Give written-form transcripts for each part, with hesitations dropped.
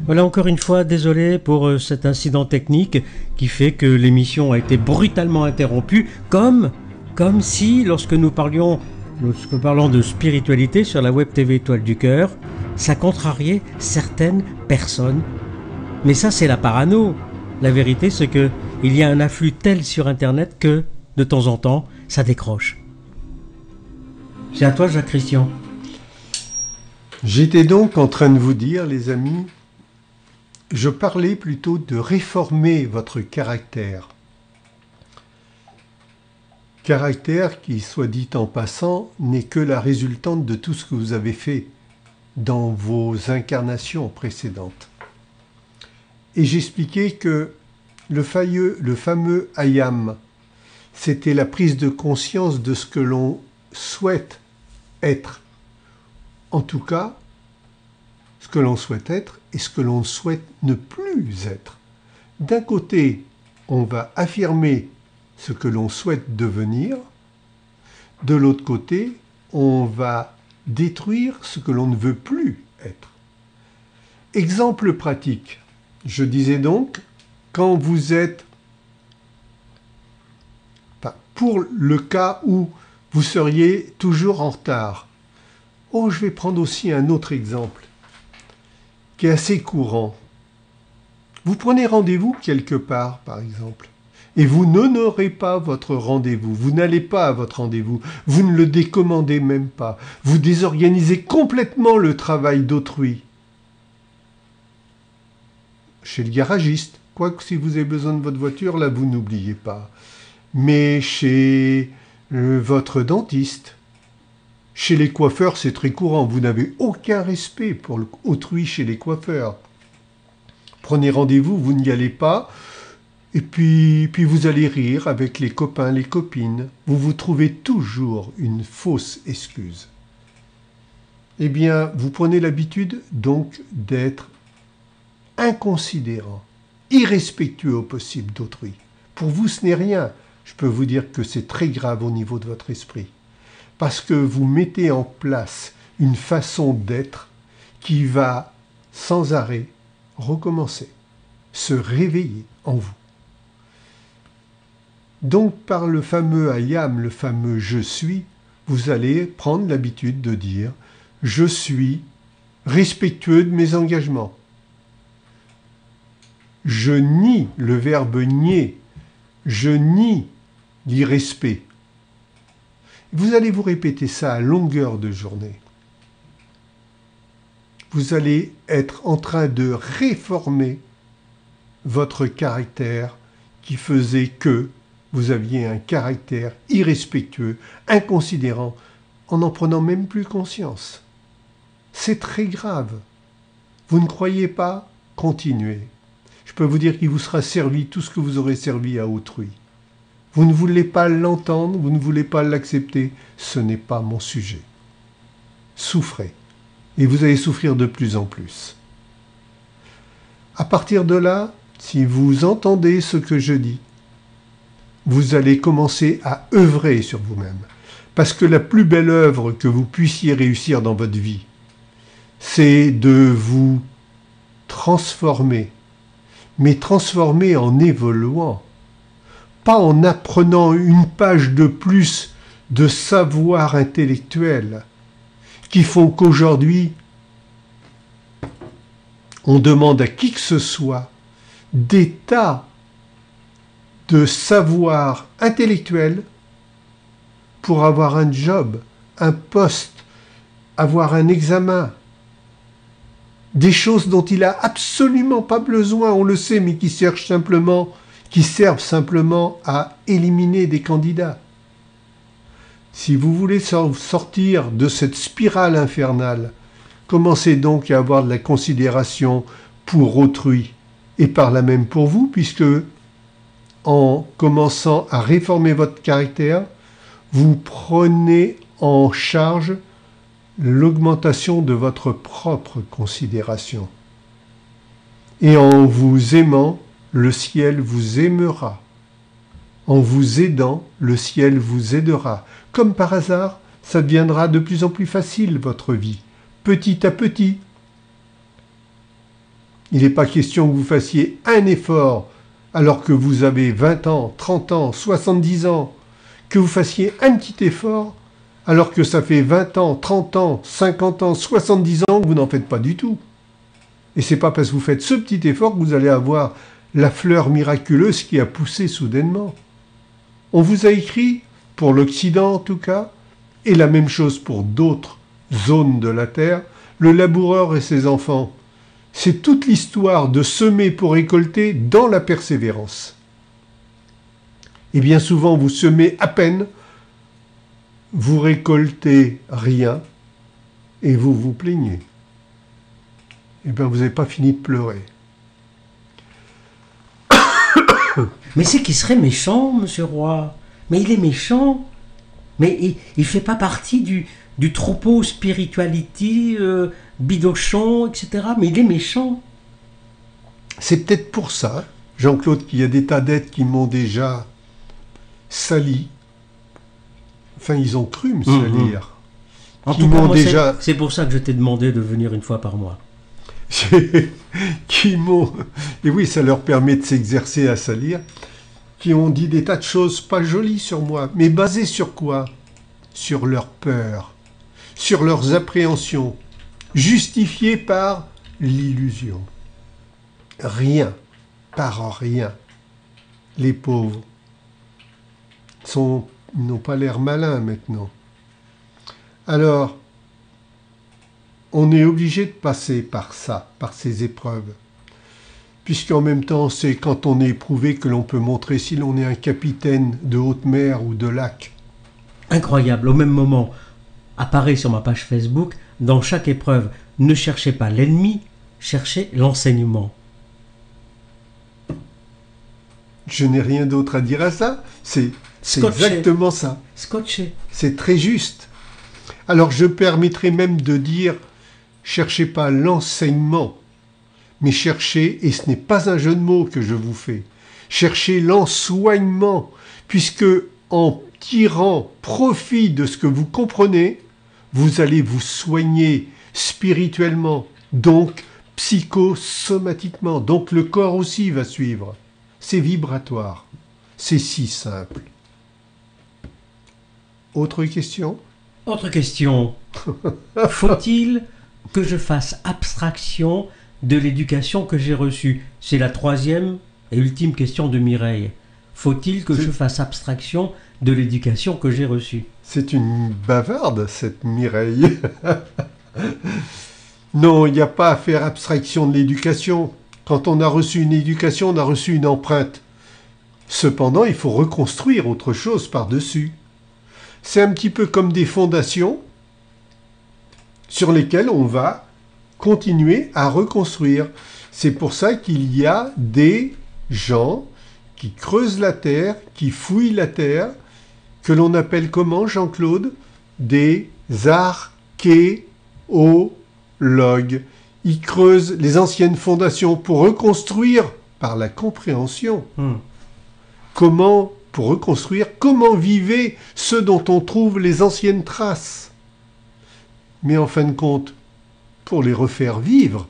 Voilà, encore une fois, désolé pour cet incident technique qui fait que l'émission a été brutalement interrompue, comme si, lorsque nous parlons de spiritualité sur la web TV Étoile du Cœur, ça contrariait certaines personnes. Mais ça, c'est la parano. La vérité, c'est que il y a un afflux tel sur Internet que, de temps en temps, ça décroche. C'est à toi, Jacques Christian. J'étais donc en train de vous dire, les amis, je parlais plutôt de réformer votre caractère. Caractère qui, soit dit en passant, n'est que la résultante de tout ce que vous avez fait dans vos incarnations précédentes. Et j'expliquais que le fameux ayam, c'était la prise de conscience de ce que l'on souhaite être. En tout cas, ce que l'on souhaite être et ce que l'on souhaite ne plus être. D'un côté, on va affirmer ce que l'on souhaite devenir. De l'autre côté, on va détruire ce que l'on ne veut plus être. Exemple pratique. Je disais donc, quand vous êtes, pour le cas où vous seriez toujours en retard. Oh, je vais prendre aussi un autre exemple qui est assez courant. Vous prenez rendez-vous quelque part, par exemple, et vous n'honorez pas votre rendez-vous, vous n'allez pas à votre rendez-vous, vous ne le décommandez même pas, vous désorganisez complètement le travail d'autrui. Chez le garagiste, quoique si vous avez besoin de votre voiture, là vous n'oubliez pas. Mais chez votre dentiste, chez les coiffeurs, c'est très courant. Vous n'avez aucun respect pour autrui chez les coiffeurs. Prenez rendez-vous, vous n'y allez pas, et puis vous allez rire avec les copains, les copines. Vous vous trouvez toujours une fausse excuse. Eh bien, vous prenez l'habitude donc d'être inconsidérant, irrespectueux au possible d'autrui. Pour vous, ce n'est rien. Je peux vous dire que c'est très grave au niveau de votre esprit. Parce que vous mettez en place une façon d'être qui va sans arrêt recommencer, se réveiller en vous. Donc par le fameux ayam, le fameux je suis, vous allez prendre l'habitude de dire je suis respectueux de mes engagements. Je nie le verbe nier, je nie l'irrespect. Vous allez vous répéter ça à longueur de journée. Vous allez être en train de réformer votre caractère qui faisait que vous aviez un caractère irrespectueux, inconsidérant, en n'en prenant même plus conscience. C'est très grave. Vous ne croyez pas? Continuez. Je peux vous dire qu'il vous sera servi tout ce que vous aurez servi à autrui. Vous ne voulez pas l'entendre, vous ne voulez pas l'accepter, ce n'est pas mon sujet. Souffrez, et vous allez souffrir de plus en plus. À partir de là, si vous entendez ce que je dis, vous allez commencer à œuvrer sur vous-même. Parce que la plus belle œuvre que vous puissiez réussir dans votre vie, c'est de vous transformer, mais transformer en évoluant. Pas en apprenant une page de plus de savoir intellectuel qui font qu'aujourd'hui, on demande à qui que ce soit des tas de savoir intellectuel pour avoir un job, un poste, avoir un examen. Des choses dont il n'a absolument pas besoin, on le sait, mais qui servent simplement à éliminer des candidats. Si vous voulez sortir de cette spirale infernale, commencez donc à avoir de la considération pour autrui et par là même pour vous, puisque en commençant à réformer votre caractère, vous prenez en charge l'augmentation de votre propre considération. Et en vous aimant, le ciel vous aimera. En vous aidant, le ciel vous aidera. Comme par hasard, ça deviendra de plus en plus facile, votre vie, petit à petit. Il n'est pas question que vous fassiez un effort alors que vous avez 20 ans, 30 ans, 70 ans, que vous fassiez un petit effort alors que ça fait 20 ans, 30 ans, 50 ans, 70 ans que vous n'en faites pas du tout. Et c'est pas parce que vous faites ce petit effort que vous allez avoir la fleur miraculeuse qui a poussé soudainement. On vous a écrit, pour l'Occident en tout cas, et la même chose pour d'autres zones de la Terre, le laboureur et ses enfants. C'est toute l'histoire de semer pour récolter dans la persévérance. Et bien souvent, vous semez à peine, vous récoltez rien, et vous vous plaignez. Eh bien, vous n'avez pas fini de pleurer. Mais c'est qu'il serait méchant, monsieur Roy. Mais il est méchant. Mais il ne fait pas partie du troupeau spirituality, bidochon, etc. Mais il est méchant. C'est peut-être pour ça, Jean-Claude, qu'il y a des tas d'êtres qui m'ont déjà sali. Enfin, ils ont cru me salir. En Qui tout cas, m'ont moi, déjà... c'est pour ça que je t'ai demandé de venir une fois par mois. qui m'ont... Et oui, ça leur permet de s'exercer à salir. Qui ont dit des tas de choses pas jolies sur moi. Mais basées sur quoi? Sur leur peur. Sur leurs appréhensions. Justifiées par l'illusion. Rien. Par rien. Les pauvres n'ont pas l'air malins maintenant. Alors, on est obligé de passer par ça, par ces épreuves. Puisqu'en même temps, c'est quand on est éprouvé que l'on peut montrer si l'on est un capitaine de haute mer ou de lac. Incroyable, au même moment, apparaît sur ma page Facebook, dans chaque épreuve, ne cherchez pas l'ennemi, cherchez l'enseignement. Je n'ai rien d'autre à dire à ça, c'est exactement ça. Scotché. C'est très juste. Alors je permettrai même de dire, cherchez pas l'enseignement, mais cherchez, et ce n'est pas un jeu de mots que je vous fais, cherchez l'ensoignement, puisque en tirant profit de ce que vous comprenez, vous allez vous soigner spirituellement, donc psychosomatiquement, donc le corps aussi va suivre. C'est vibratoire, c'est si simple. Autre question ? Autre question. Faut-il que je fasse abstraction de l'éducation que j'ai reçue? C'est la troisième et ultime question de Mireille. Faut-il que je fasse abstraction de l'éducation que j'ai reçue? C'est une bavarde, cette Mireille. Non, il n'y a pas à faire abstraction de l'éducation. Quand on a reçu une éducation, on a reçu une empreinte. Cependant, il faut reconstruire autre chose par-dessus. C'est un petit peu comme des fondations sur lesquelles on va continuer à reconstruire. C'est pour ça qu'il y a des gens qui creusent la terre, qui fouillent la terre, que l'on appelle comment, Jean-Claude? Des archéologues. Ils creusent les anciennes fondations pour reconstruire par la compréhension. Pour reconstruire, comment vivaient ceux dont on trouve les anciennes traces. Mais en fin de compte, pour les refaire vivre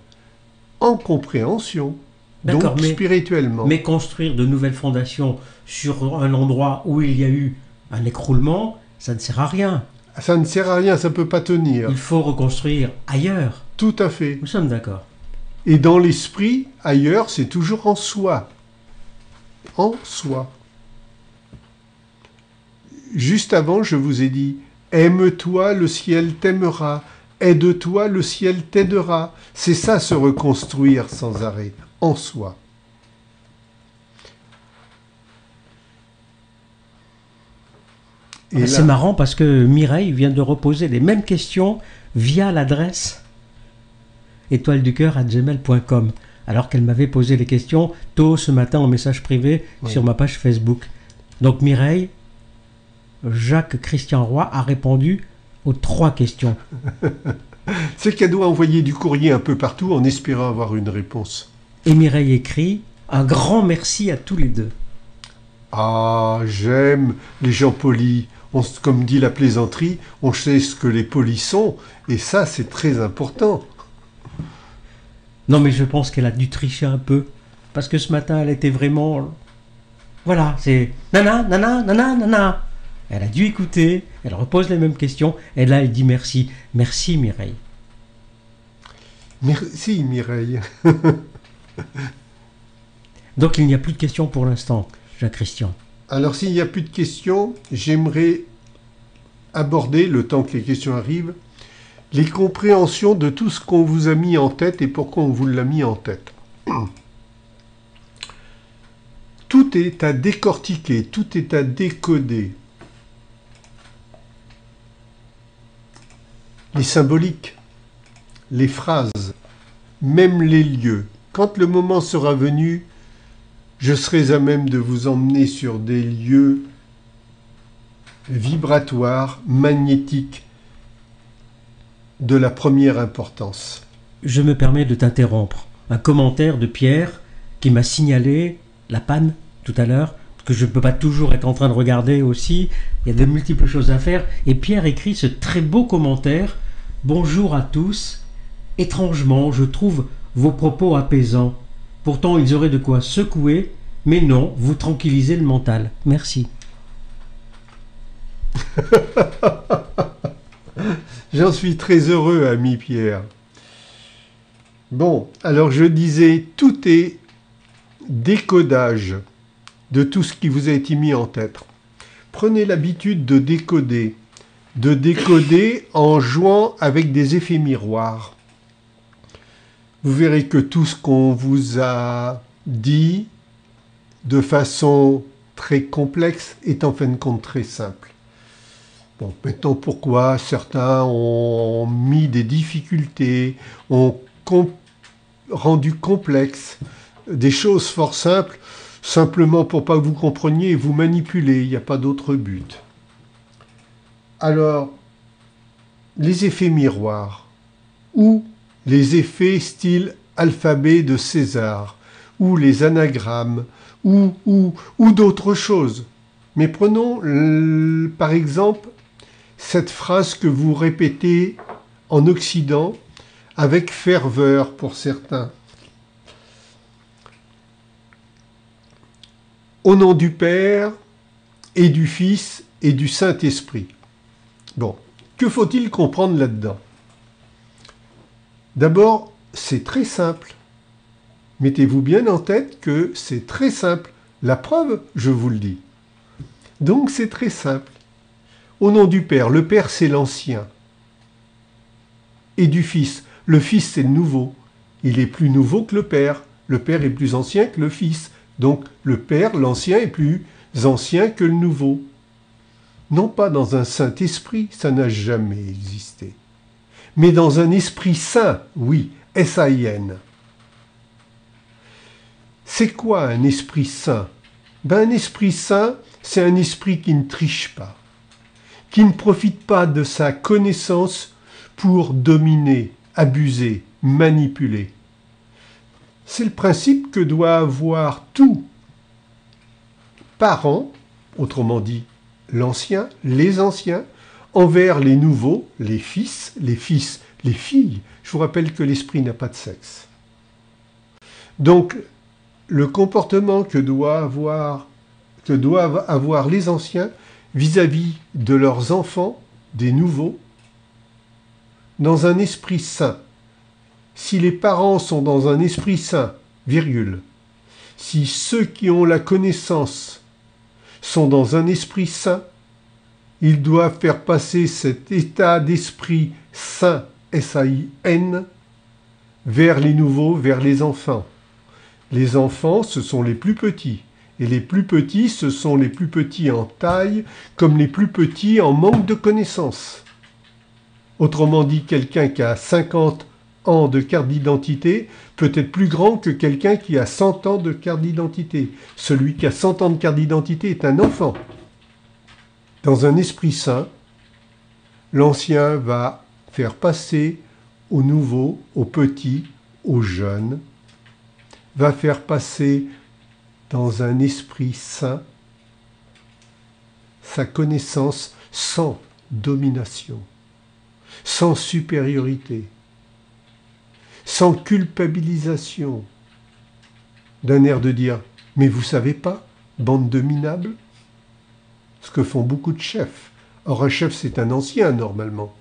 en compréhension, donc spirituellement. Mais construire de nouvelles fondations sur un endroit où il y a eu un écroulement, ça ne sert à rien. Ça ne sert à rien, ça ne peut pas tenir. Il faut reconstruire ailleurs. Tout à fait. Nous sommes d'accord. Et dans l'esprit, ailleurs, c'est toujours en soi. En soi. Juste avant, je vous ai dit, aime-toi, le ciel t'aimera. Aide-toi, le ciel t'aidera. C'est ça, se reconstruire sans arrêt, en soi. C'est marrant parce que Mireille vient de reposer les mêmes questions via l'adresse étoileducoeur@gmail.com alors qu'elle m'avait posé les questions tôt ce matin en message privé sur ma page Facebook. Donc Mireille, Jacques Christian Roy a répondu aux 3 questions. C'est qu'elle doit envoyer du courrier un peu partout en espérant avoir une réponse. Et Mireille écrit « Un grand merci à tous les deux ». Ah, j'aime les gens polis. Comme dit la plaisanterie, on sait ce que les polis sont, et ça, c'est très important. Non, mais je pense qu'elle a dû tricher un peu. Parce que ce matin, elle était vraiment... Voilà, c'est... Nana, nana, nana, nana. Elle a dû écouter, elle repose les mêmes questions, et là, elle dit merci. Merci, Mireille. Merci Mireille. Donc, il n'y a plus de questions pour l'instant, Jacques-Christian. Alors s'il n'y a plus de questions, j'aimerais aborder, le temps que les questions arrivent, les compréhensions de tout ce qu'on vous a mis en tête et pourquoi on vous l'a mis en tête. Tout est à décortiquer, tout est à décoder. Les symboliques, les phrases, même les lieux. Quand le moment sera venu, je serai à même de vous emmener sur des lieux vibratoires, magnétiques, de la première importance. Je me permets de t'interrompre. Un commentaire de Pierre qui m'a signalé la panne tout à l'heure, parce que je ne peux pas toujours être en train de regarder aussi, il y a de multiples choses à faire, et Pierre écrit ce très beau commentaire. Bonjour à tous. Étrangement, je trouve vos propos apaisants. Pourtant, ils auraient de quoi secouer, mais non, vous tranquillisez le mental. Merci. J'en suis très heureux, ami Pierre. Bon, alors je disais, tout est décodage de tout ce qui vous a été mis en tête. Prenez l'habitude de décoder en jouant avec des effets miroirs. Vous verrez que tout ce qu'on vous a dit de façon très complexe est en fin de compte très simple. Bon, maintenant pourquoi certains ont mis des difficultés, ont rendu complexe des choses fort simples, simplement pour pas que vous compreniez et vous manipuler, il n'y a pas d'autre but. Alors, les effets miroirs, ou les effets style alphabet de César, ou les anagrammes, ou d'autres choses. Mais prenons par exemple cette phrase que vous répétez en Occident avec ferveur pour certains. Au nom du Père et du Fils et du Saint-Esprit. Bon, que faut-il comprendre là-dedans? D'abord, c'est très simple. Mettez-vous bien en tête que c'est très simple. La preuve, je vous le dis. Donc c'est très simple. Au nom du Père, le Père c'est l'ancien. Et du Fils, le Fils c'est le nouveau. Il est plus nouveau que le Père est plus ancien que le Fils. Donc le Père, l'ancien, est plus ancien que le nouveau. Non pas dans un Saint-Esprit, ça n'a jamais existé. Mais dans un Esprit Saint, oui, S-A-I-N. C'est quoi un Esprit Saint? Un Esprit Saint, c'est un esprit qui ne triche pas, qui ne profite pas de sa connaissance pour dominer, abuser, manipuler. C'est le principe que doit avoir tout parent, autrement dit l'ancien, les anciens, envers les nouveaux, les fils, les filles. Je vous rappelle que l'esprit n'a pas de sexe. Donc, le comportement que doivent avoir les anciens vis-à-vis de leurs enfants, des nouveaux, dans un esprit saint. Si les parents sont dans un esprit saint, virgule, si ceux qui ont la connaissance sont dans un esprit saint, ils doivent faire passer cet état d'esprit saint, S-A-I-N, vers les nouveaux, vers les enfants. Les enfants, ce sont les plus petits. Et les plus petits, ce sont les plus petits en taille, comme les plus petits en manque de connaissances. Autrement dit, quelqu'un qui a 50 ans de carte d'identité peut être plus grand que quelqu'un qui a 100 ans de carte d'identité. Celui qui a 100 ans de carte d'identité est un enfant. Dans un esprit saint, l'ancien va faire passer au nouveau, au petit, au jeune, va faire passer dans un esprit saint sa connaissance sans domination, sans supériorité, sans culpabilisation, d'un air de dire « mais vous savez pas, bande de minables ?» Ce que font beaucoup de chefs. Or, un chef, c'est un ancien, normalement.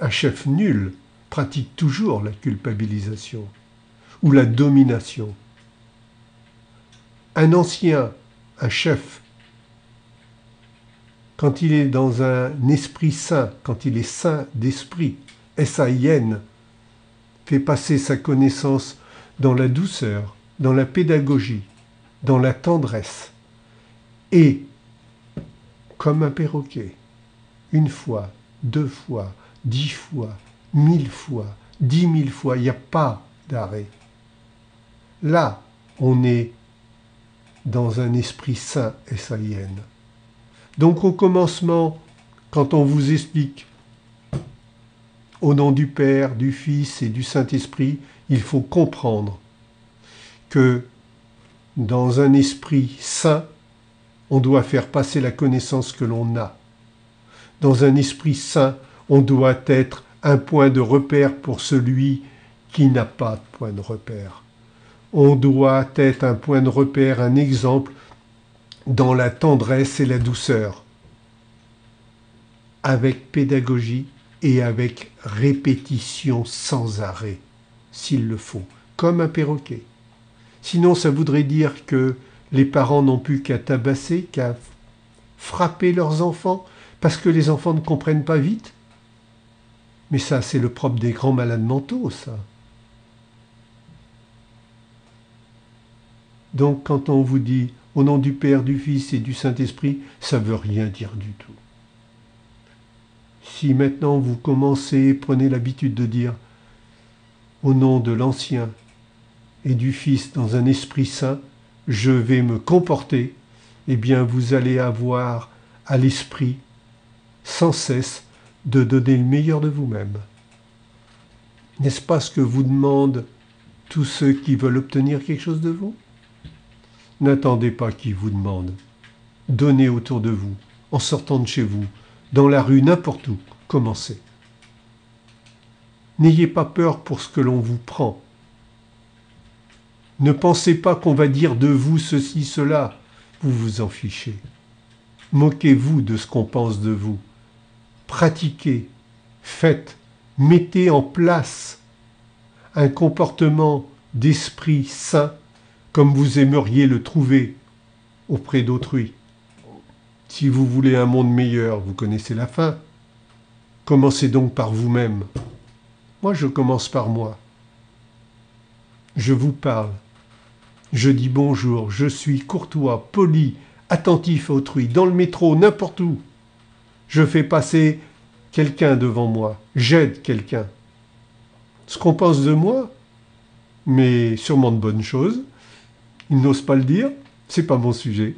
Un chef nul pratique toujours la culpabilisation ou la domination. Un ancien, un chef, quand il est dans un esprit sain, quand il est sain d'esprit, S-A-I-N, fait passer sa connaissance dans la douceur, dans la pédagogie, dans la tendresse, et, comme un perroquet, une fois, 2 fois, 10 fois, 1000 fois, 10 000 fois, il n'y a pas d'arrêt. Là, on est dans un esprit sain, S-A-I-N. Donc au commencement, quand on vous explique au nom du Père, du Fils et du Saint-Esprit, il faut comprendre que dans un esprit sain, on doit faire passer la connaissance que l'on a. Dans un esprit sain, on doit être un point de repère pour celui qui n'a pas de point de repère. On doit être un point de repère, un exemple dans la tendresse et la douceur, avec pédagogie et avec répétition sans arrêt, s'il le faut, comme un perroquet. Sinon, ça voudrait dire que les parents n'ont plus qu'à tabasser, qu'à frapper leurs enfants, parce que les enfants ne comprennent pas vite. Mais ça, c'est le propre des grands malades mentaux, ça. Donc, quand on vous dit « au nom du Père, du Fils et du Saint-Esprit », ça ne veut rien dire du tout. Si maintenant vous commencez, prenez l'habitude de dire « au nom de l'Ancien et du Fils dans un esprit saint, je vais me comporter », eh bien vous allez avoir à l'esprit sans cesse de donner le meilleur de vous-même. N'est-ce pas ce que vous demandent tous ceux qui veulent obtenir quelque chose de vous? N'attendez pas qu'ils vous demandent. Donnez autour de vous, en sortant de chez vous, dans la rue, n'importe où, commencez. N'ayez pas peur pour ce que l'on vous prend. Ne pensez pas qu'on va dire de vous ceci, cela. Vous vous en fichez. Moquez-vous de ce qu'on pense de vous. Pratiquez, faites, mettez en place un comportement d'esprit sain comme vous aimeriez le trouver auprès d'autrui. Si vous voulez un monde meilleur, vous connaissez la fin. Commencez donc par vous-même. Moi, je commence par moi. Je vous parle. Je dis bonjour, je suis courtois, poli, attentif à autrui, dans le métro, n'importe où. Je fais passer quelqu'un devant moi, j'aide quelqu'un. Ce qu'on pense de moi, mais sûrement de bonnes choses, il n'ose pas le dire, c'est pas mon sujet.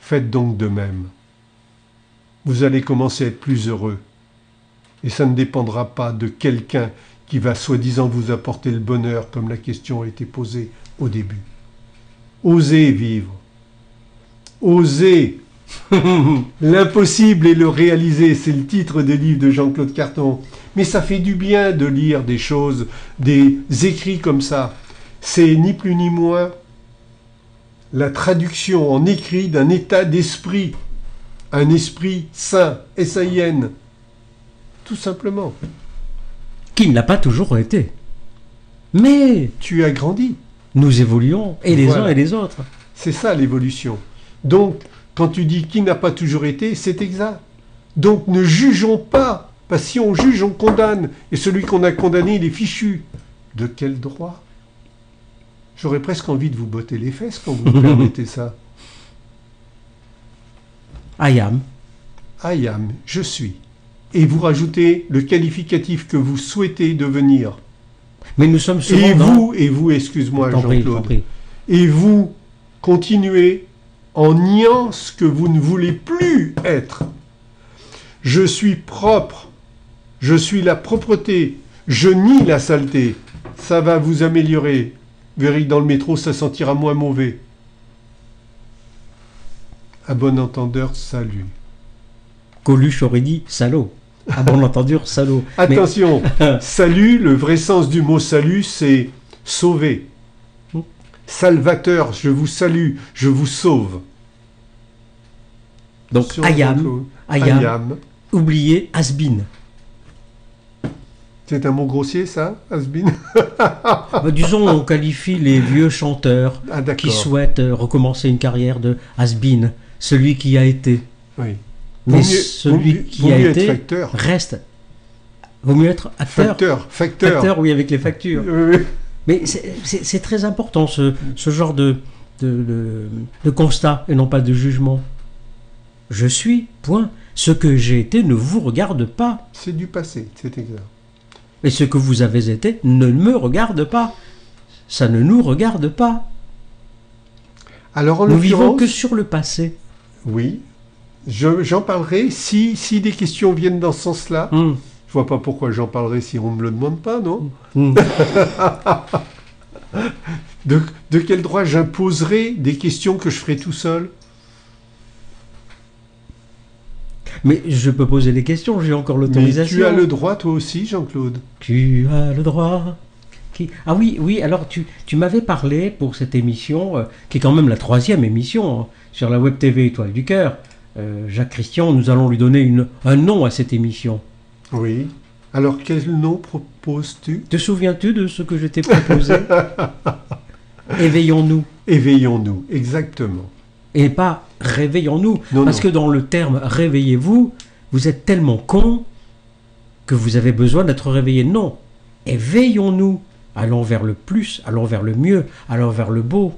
Faites donc de même. Vous allez commencer à être plus heureux. Et ça ne dépendra pas de quelqu'un qui va soi-disant vous apporter le bonheur, comme la question a été posée au début. Osez vivre. Osez. L'impossible et le réaliser, c'est le titre des livres de Jean-Claude Carton. Mais ça fait du bien de lire des choses, des écrits comme ça. C'est ni plus ni moins la traduction en écrit d'un état d'esprit. Un esprit sain, S-A-I-N. Tout simplement. Qui ne l'a pas toujours été. Mais tu as grandi. Nous évoluons, et les uns et les autres. C'est ça l'évolution. Donc, quand tu dis qui n'a pas toujours été, c'est exact. Donc ne jugeons pas, parce que si on juge, on condamne. Et celui qu'on a condamné, il est fichu. De quel droit? J'aurais presque envie de vous botter les fesses quand vous me permettez ça. I am. I am, je suis. Et vous rajoutez le qualificatif que vous souhaitez devenir. Mais nous sommes souvent et vous, excuse-moi Jean-Claude, et vous continuez en niant ce que vous ne voulez plus être. Je suis propre, je suis la propreté, je nie la saleté. Ça va vous améliorer. Vous verrez que dans le métro, ça sentira moins mauvais. À bon entendeur, salut. Coluche aurait dit salaud. Ah bon entendu, salaud. Attention, salut, le vrai sens du mot salut, c'est sauver. Salvateur, je vous salue, je vous sauve. Donc, ayam, oubliez has-been. C'est un mot grossier, ça, has-been? Disons, on qualifie les vieux chanteurs qui souhaitent recommencer une carrière de has-been, celui qui a été. Oui. Mais celui qui a été reste. Vaut mieux être acteur. Facteur, oui, avec les factures. Oui. Mais c'est très important, ce genre de constat, et non pas de jugement. Je suis, point. Ce que j'ai été ne vous regarde pas. C'est du passé, c'est exact. Et ce que vous avez été ne me regarde pas. Ça ne nous regarde pas. Alors, nous vivons que sur le passé. Oui. J'en parlerai si des questions viennent dans ce sens-là. Je vois pas pourquoi j'en parlerai si on ne me le demande pas, non? De quel droit j'imposerai des questions que je ferai tout seul? Mais je peux poser des questions, j'ai encore l'autorisation. Tu as le droit, toi aussi, Jean-Claude. Tu as le droit. Ah oui, alors tu m'avais parlé pour cette émission, qui est quand même la 3e émission, sur la Web TV Étoile du Cœur. Jacques Christian, nous allons lui donner un nom à cette émission. Oui. Alors, quel nom proposes-tu? Te souviens-tu de ce que je t'ai proposé? Éveillons-nous. Éveillons-nous, exactement. Et pas réveillons-nous. Parce que dans le terme réveillez-vous, vous êtes tellement con que vous avez besoin d'être réveillé. Non. Éveillons-nous. Allons vers le plus, allons vers le mieux, allons vers le beau.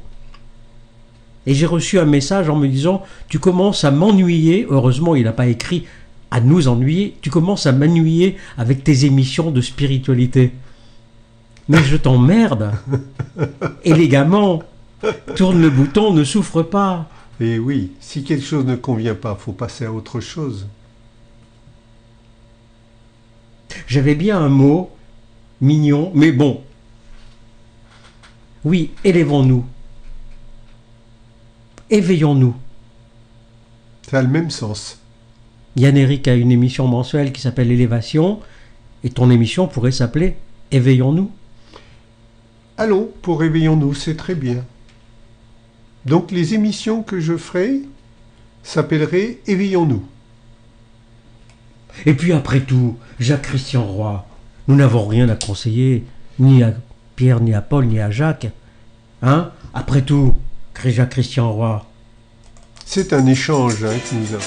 Et j'ai reçu un message en me disant « Tu commences à m'ennuyer ». Heureusement, il n'a pas écrit « à nous ennuyer ». Tu commences à m'ennuyer avec tes émissions de spiritualité. Mais je t'emmerde. Élégamment. Tourne le bouton, ne souffre pas. Et oui, si quelque chose ne convient pas, faut passer à autre chose. J'avais bien un mot mignon, mais bon. Oui, élevons-nous. Éveillons-nous. Ça a le même sens. Yann-Éric a une émission mensuelle qui s'appelle Élévation, et ton émission pourrait s'appeler Éveillons-nous. Allons, pour Éveillons-nous, c'est très bien. Donc les émissions que je ferai s'appelleraient Éveillons-nous. Et puis après tout, Jacques-Christian Roy, nous n'avons rien à conseiller, ni à Pierre, ni à Paul, ni à Jacques. Hein? Après tout, Jacques-Christian Roy. C'est un échange que nous avons.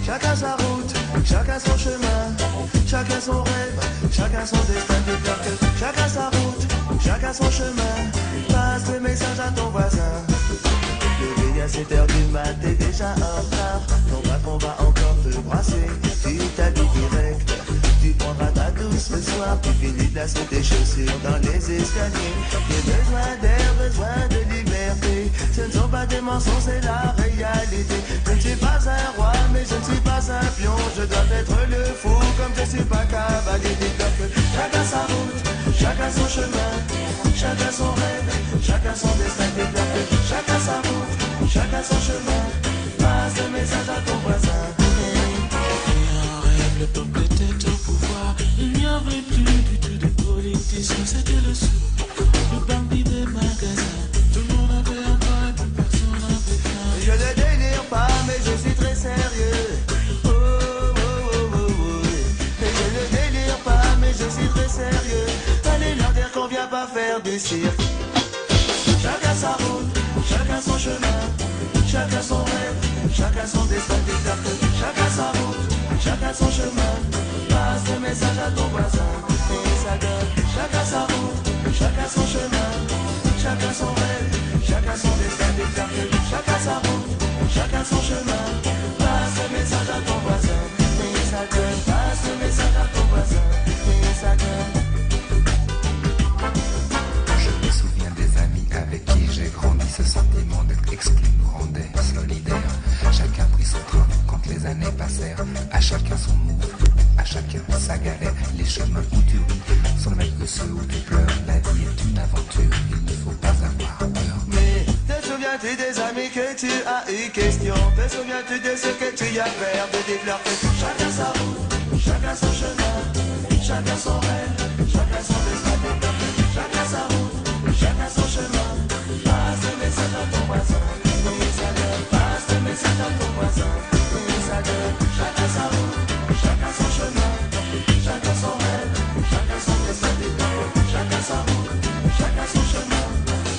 Chacun sa route, chacun son chemin, chacun son rêve, chacun son destin. Dis-leur que chacun sa route, chacun son chemin. Passe le message à ton voisin. Le à 7h du mat, t'es déjà en retard. Ton patron va encore te brasser. Tu t'habilles direct, tu prendras ta douce ce soir. Tu finis de lasser tes chaussures dans les escaliers. J'ai besoin d'air, besoin de liberté. Ce ne sont pas des mensonges, c'est la réalité. Je ne suis pas un roi, mais je ne suis pas un pion. Je dois être le fou, comme je ne suis pas cavalier. Dis-leur que chacun sa route, chacun son chemin, chacun son rêve, chacun son destin. Dis-leur que chacun sa route, chacun son chemin. Passe le message à ton voisin. En rêve, le peuple était au pouvoir. Il n'y avait plus du tout de politiciens, c'était le sou. Le bandit des magasins. Tout le monde avait un droit, plus personne n'avait faim. Je ne délire pas, mais je suis très sérieux. Oh, oh, oh, oh, oh. Et je ne délire pas, mais je suis très sérieux. Allez leur dire qu'on vient pas faire du cirque. Chacun sa route, chacun son chemin, chacun son rêve, chacun son destin. Dis-leur que chacun sa route, chacun son chemin. Passe le message à ton voisin et ça donne. Chacun sa route, chacun son chemin, chacun son rêve, chacun son destin. Dis-leur que chacun sa route, chacun son chemin. Passe le message à ton voisin et ça donne. Passe le message à ton voisin et ça donne. Je me souviens des amis avec qui j'ai grandi. Ce sentiment d'être exclu nous rendait solidaires. Chacun prit son train quand les années passèrent. À chacun son move, à chacun souviens-tu des amis que tu as eu question? Te souviens-tu de ce que tu y as perdu des fleurs que chacun sa route, chacun son chemin, chacun son rêve, chacun son destin des fleurs que chacun sa route, chacun son chemin. Passe le message à ton voisin, oui ça donne. Passe le message à ton voisin, oui ça donne. Chacun sa route, chacun son chemin, chacun son rêve, chacun son destin des fleurs que chacun sa route, chacun son chemin.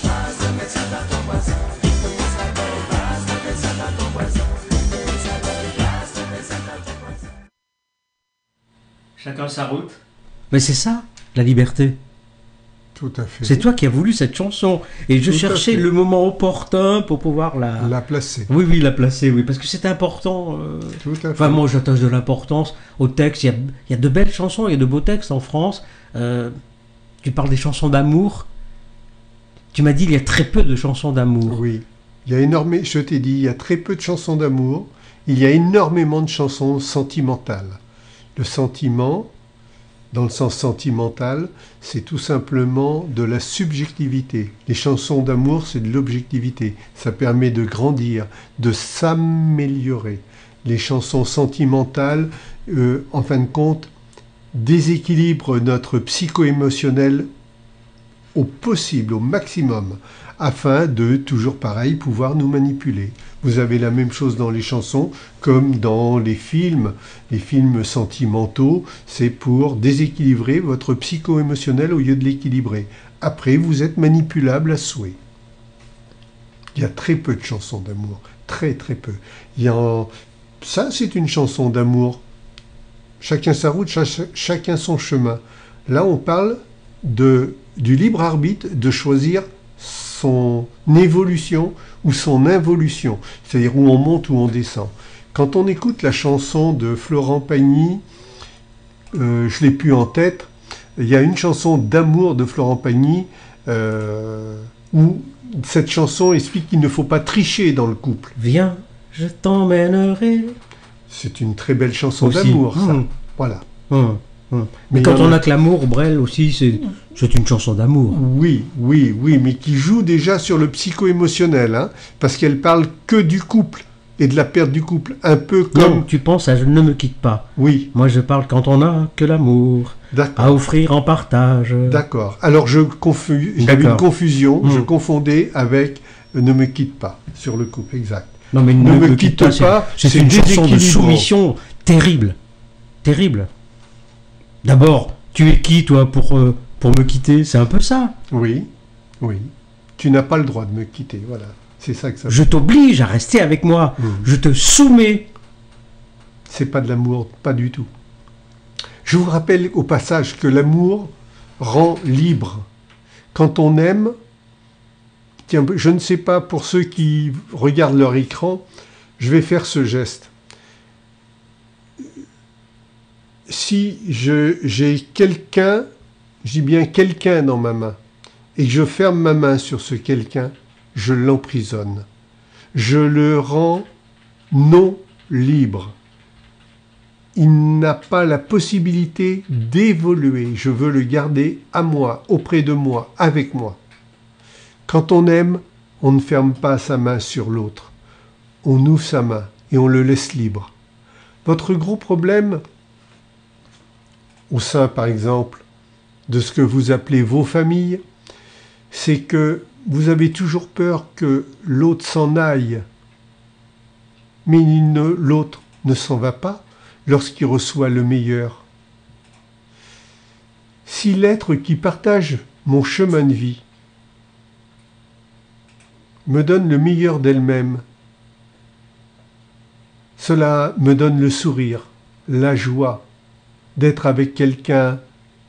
Passe le message à ton voisin, oui ça donne. Passe le message à ton voisin, oui ça donne. Passe le message à ton voisin. Chacun sa route. Mais c'est ça, la liberté. Tout à fait. C'est toi qui as voulu cette chanson. Et je Tout à cherchais fait. le moment opportun pour pouvoir la... La placer. Oui, oui, la placer, oui, parce que c'est important. Tout à fait. Enfin, moi, j'attache de l'importance au texte. Il y a de belles chansons, il y a de beaux textes en France. Tu parles des chansons d'amour. Tu m'as dit il y a très peu de chansons d'amour. Oui. Il y a énormément, je t'ai dit, il y a très peu de chansons d'amour. Il y a énormément de chansons sentimentales. Le sentiment, dans le sens sentimental, c'est tout simplement de la subjectivité. Les chansons d'amour, c'est de l'objectivité. Ça permet de grandir, de s'améliorer. Les chansons sentimentales, en fin de compte, déséquilibrent notre psycho-émotionnel au possible, au maximum, afin de, toujours pareil, pouvoir nous manipuler. Vous avez la même chose dans les chansons, comme dans les films sentimentaux, c'est pour déséquilibrer votre psycho-émotionnel au lieu de l'équilibrer. Après, vous êtes manipulable à souhait. Il y a très peu de chansons d'amour, très très peu. Ça, c'est une chanson d'amour. Chacun sa route, chacun son chemin. Là, on parle du libre arbitre de choisir son évolution ou son involution, c'est-à-dire où on monte ou on descend. Quand on écoute la chanson de Florent Pagny, je ne l'ai plus en tête, il y a une chanson d'amour de Florent Pagny où cette chanson explique qu'il ne faut pas tricher dans le couple. Viens, je t'emmènerai. C'est une très belle chanson Aussi. d'amour, ça. Mmh. Voilà. Mais Mais quand il y en on a- a que l'amour, Brel aussi, c'est une chanson d'amour. Oui, mais qui joue déjà sur le psycho-émotionnel, hein, parce qu'elle parle que du couple et de la perte du couple, un peu comme... Non, tu penses à Je ne me quitte pas. Oui, Moi, je parle quand on a que l'amour d'accord. à offrir en partage. D'accord. Alors j'avais D'accord. une confusion, je Mm. confondais avec Ne me quitte pas sur le couple, exact. Non, mais Ne me quitte pas, c'est c'est une chanson de déséquilibrant. soumission terrible. Terrible. D'abord, tu es qui, toi, pour me quitter? C'est un peu ça. Oui. Tu n'as pas le droit de me quitter, voilà. C'est ça que ça Je t'oblige à rester avec moi. Mm. Je te soumets. C'est pas de l'amour, pas du tout. Je vous rappelle au passage que l'amour rend libre. Quand on aime, tiens, je ne sais pas, pour ceux qui regardent leur écran, je vais faire ce geste. Si j'ai quelqu'un, je dis bien quelqu'un dans ma main, et que je ferme ma main sur ce quelqu'un, je l'emprisonne. Je le rends non libre. Il n'a pas la possibilité d'évoluer. Je veux le garder à moi, auprès de moi, avec moi. Quand on aime, on ne ferme pas sa main sur l'autre. On ouvre sa main et on le laisse libre. Votre gros problème, au sein par exemple de ce que vous appelez vos familles, c'est que vous avez toujours peur que l'autre s'en aille. Mais l'autre ne s'en va pas lorsqu'il reçoit le meilleur. Si l'être qui partage mon chemin de vie me donne le meilleur d'elle-même, cela me donne le sourire, la joie d'être avec quelqu'un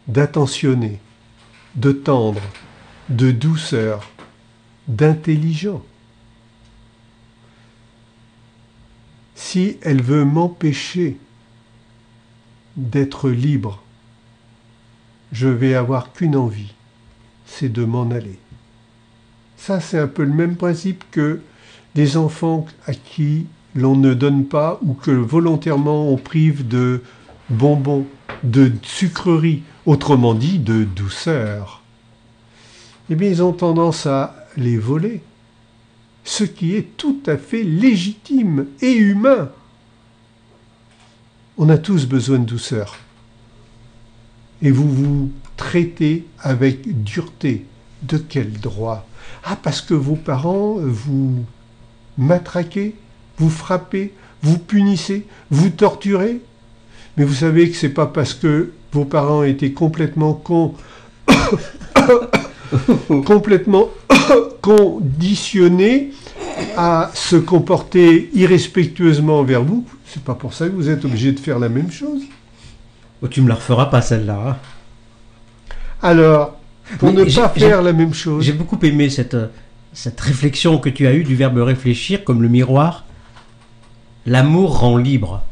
d'attentionné, de tendre, de douceur, d'intelligent. Si elle veut m'empêcher d'être libre, je vais avoir qu'une envie, c'est de m'en aller. Ça, c'est un peu le même principe que les enfants à qui l'on ne donne pas ou que volontairement on prive de bonbons, de sucreries, autrement dit de douceur. Eh bien, ils ont tendance à les voler. ce qui est tout à fait légitime et humain. On a tous besoin de douceur. Et vous vous traitez avec dureté. De quel droit? Ah, parce que vos parents vous matraquez, vous frappez, vous punissez, vous torturez. Mais vous savez que c'est pas parce que vos parents étaient complètement complètement conditionnés à se comporter irrespectueusement envers vous, c'est pas pour ça que vous êtes obligé de faire la même chose. Oh, tu me la referas pas celle-là. Hein. Alors, pour Mais ne pas faire la même chose... J'ai beaucoup aimé cette réflexion que tu as eue du verbe réfléchir comme le miroir. L'amour rend libre.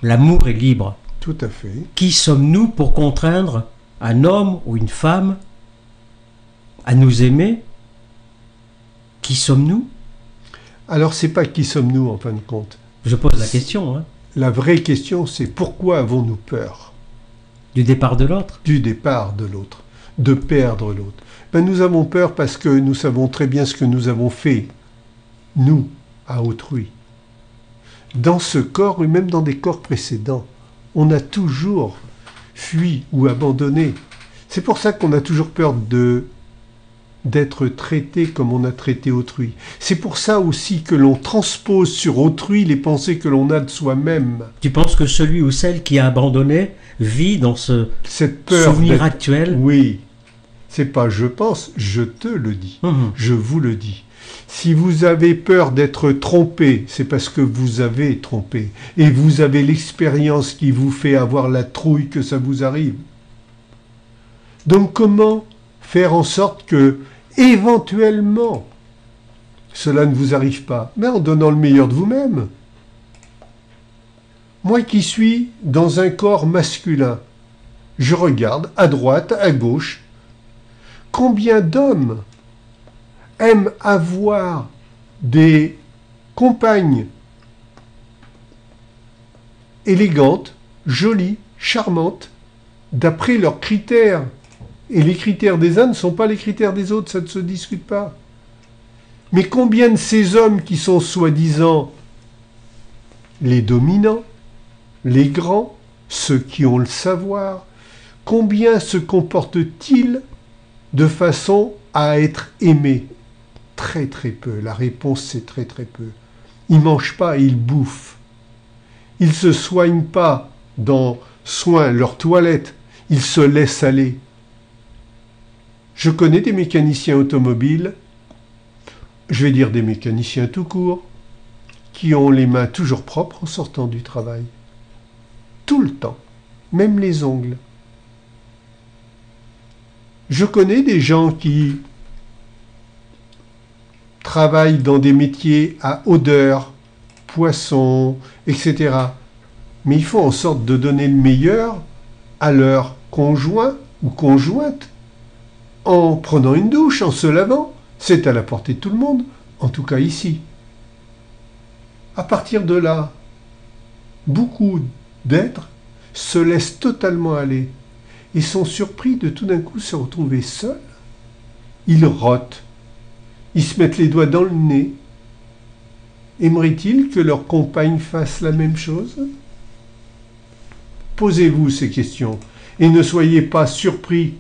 L'amour est libre. Tout à fait. Qui sommes-nous pour contraindre un homme ou une femme à nous aimer? Qui sommes-nous? Alors, c'est pas qui sommes-nous en fin de compte. Je pose la question. Hein. La vraie question, c'est pourquoi avons-nous peur? Du départ de l'autre? Du départ de l'autre, de perdre l'autre. Ben, nous avons peur parce que nous savons très bien ce que nous avons fait, nous, à autrui. Dans ce corps, et même dans des corps précédents, on a toujours fui ou abandonné. C'est pour ça qu'on a toujours peur d'être traité comme on a traité autrui. C'est pour ça aussi que l'on transpose sur autrui les pensées que l'on a de soi-même. Tu penses que celui ou celle qui a abandonné vit dans cette peur souvenir actuel? Oui. C'est pas je pense, je te le dis. Je vous le dis. Si vous avez peur d'être trompé, c'est parce que vous avez trompé. Et vous avez l'expérience qui vous fait avoir la trouille que ça vous arrive. Donc comment faire en sorte que, éventuellement, cela ne vous arrive pas? Mais en donnant le meilleur de vous-même. Moi qui suis dans un corps masculin, je regarde à droite, à gauche, combien d'hommes aiment avoir des compagnes élégantes, jolies, charmantes, d'après leurs critères. Et les critères des uns ne sont pas les critères des autres, ça ne se discute pas. Mais combien de ces hommes qui sont soi-disant les dominants, les grands, ceux qui ont le savoir, combien se comportent-ils de façon à être aimés? Très très peu. La réponse c'est très très peu. Ils ne mangent pas, ils bouffent. Ils ne se soignent pas dans leur toilette. Ils se laissent aller. Je connais des mécaniciens automobiles, je vais dire des mécaniciens tout court, qui ont les mains toujours propres en sortant du travail. Tout le temps, même les ongles. Je connais des gens qui travaillent dans des métiers à odeur, poisson, etc. Mais ils font en sorte de donner le meilleur à leur conjoint ou conjointe en prenant une douche, en se lavant. C'est à la portée de tout le monde, en tout cas ici. À partir de là, beaucoup d'êtres se laissent totalement aller et sont surpris de tout d'un coup se retrouver seuls. Ils rotent, ils se mettent les doigts dans le nez. Aimeraient-ils que leur compagne fasse la même chose? Posez-vous ces questions et ne soyez pas surpris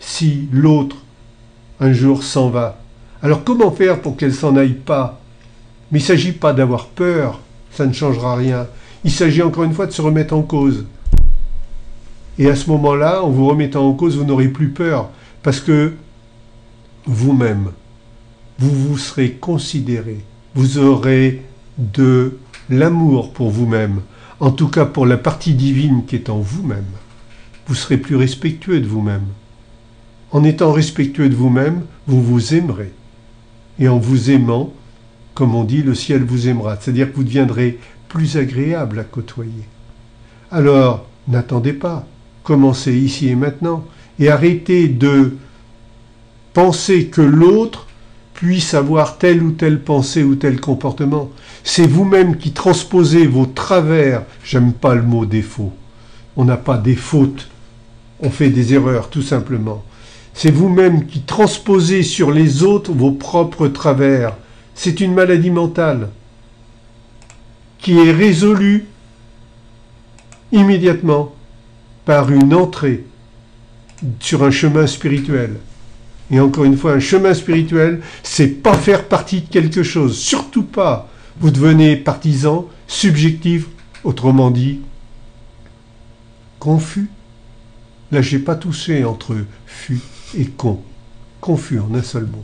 si l'autre, un jour, s'en va. Alors comment faire pour qu'elle s'en aille pas? Mais il ne s'agit pas d'avoir peur, ça ne changera rien. Il s'agit encore une fois de se remettre en cause. Et à ce moment-là, en vous remettant en cause, vous n'aurez plus peur, parce que vous-même, vous vous serez considéré, vous aurez de l'amour pour vous-même, en tout cas pour la partie divine qui est en vous-même. Vous serez plus respectueux de vous-même. En étant respectueux de vous-même, vous vous aimerez. Et en vous aimant, comme on dit, le ciel vous aimera. C'est-à-dire que vous deviendrez plus agréable à côtoyer. Alors, n'attendez pas. Commencez ici et maintenant. Et arrêtez de penser que l'autre puisse avoir telle ou telle pensée ou tel comportement. C'est vous-même qui transposez vos travers. J'aime pas le mot défaut. On n'a pas des fautes. On fait des erreurs, tout simplement. C'est vous-même qui transposez sur les autres vos propres travers. c'est une maladie mentale qui est résolue immédiatement par une entrée sur un chemin spirituel. Et encore une fois, un chemin spirituel, c'est pas faire partie de quelque chose, surtout pas. Vous devenez partisan, subjectif, autrement dit, confus. Là, j'ai pas touché entre fus et con. Confus en un seul mot.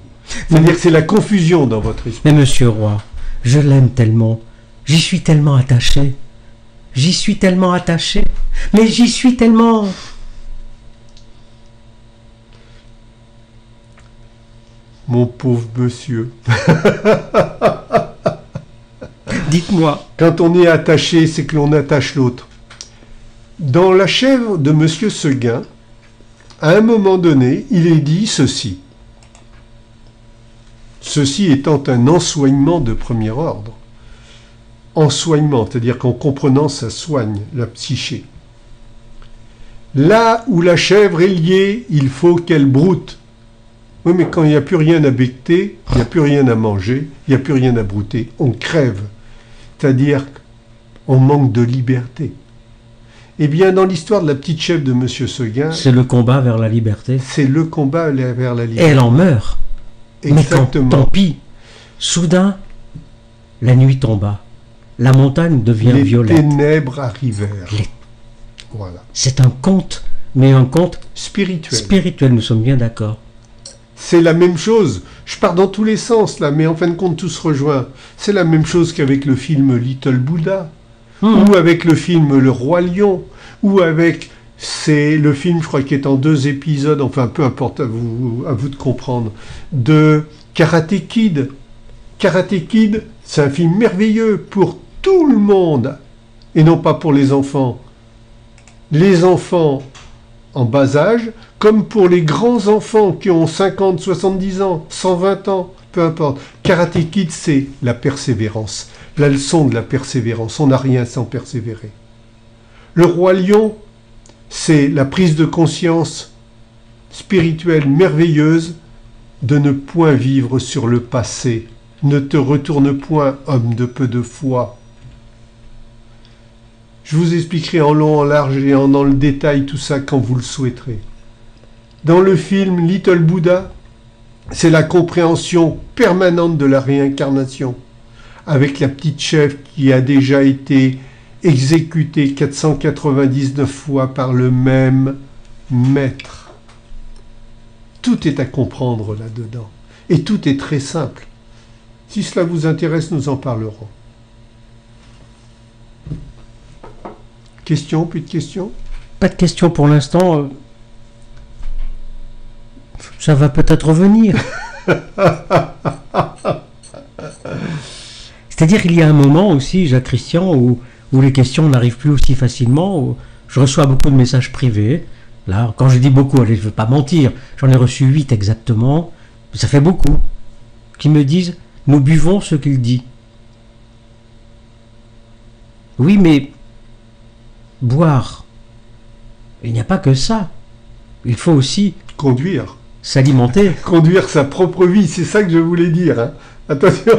C'est-à-dire que c'est la confusion dans votre esprit. Mais monsieur Roy, je l'aime tellement, j'y suis tellement attaché. J'y suis tellement attaché, mais j'y suis tellement... Mon pauvre monsieur. Dites-moi. Quand on est attaché, c'est que l'on attache l'autre. Dans La chèvre de monsieur Seguin, à un moment donné, il est dit ceci. Ceci étant un ensoignement de premier ordre. Ensoignement, c'est-à-dire qu'en comprenant, ça soigne la psyché. Là où la chèvre est liée, il faut qu'elle broute. Oui, mais quand il n'y a plus rien à becter, il n'y a plus rien à manger, il n'y a plus rien à brouter, on crève. C'est-à-dire qu'on manque de liberté. Eh bien, dans l'histoire de la petite chèvre de M. Seguin... C'est le combat vers la liberté. C'est le combat vers la liberté. Et elle en meurt. Exactement. Mais tant pis. Soudain, la nuit tomba. La montagne devient violette. Les ténèbres arrivèrent. Voilà. C'est un conte, mais un conte spirituel. Spirituel, nous sommes bien d'accord. C'est la même chose. Je pars dans tous les sens, là, mais en fin de compte, tout se rejoint. C'est la même chose qu'avec le film Little Buddha, ou avec le film Le Roi Lion, ou avec... C'est le film, je crois, qui est en 2 épisodes, enfin, peu importe, à vous de comprendre, de Karate Kid. Karate Kid, c'est un film merveilleux pour tout le monde, et non pas pour les enfants. Les enfants en bas âge, comme pour les grands enfants qui ont 50, 70 ans, 120 ans, peu importe. Karate Kid, c'est la persévérance, la leçon de la persévérance. On n'a rien sans persévérer. Le Roi Lion, c'est la prise de conscience spirituelle merveilleuse de ne point vivre sur le passé. Ne te retourne point, homme de peu de foi. Je vous expliquerai en long, en large et dans le détail tout ça quand vous le souhaiterez. Dans le film Little Buddha, c'est la compréhension permanente de la réincarnation, avec la petite chèvre qui a déjà été exécutée 499 fois par le même maître. Tout est à comprendre là-dedans, et tout est très simple. Si cela vous intéresse, nous en parlerons. Questions, plus de questions? Pas de questions pour l'instant. Ça va peut-être revenir. C'est-à-dire qu'il y a un moment aussi, Jacques Christian, où les questions n'arrivent plus aussi facilement. Où je reçois beaucoup de messages privés. Là, quand je dis beaucoup, allez, je ne veux pas mentir, j'en ai reçu 8 exactement. Ça fait beaucoup. Qui me disent, nous buvons ce qu'il dit. Oui, mais boire, il n'y a pas que ça. Il faut aussi conduire. S'alimenter. Conduire sa propre vie, c'est ça que je voulais dire. Hein. Attention.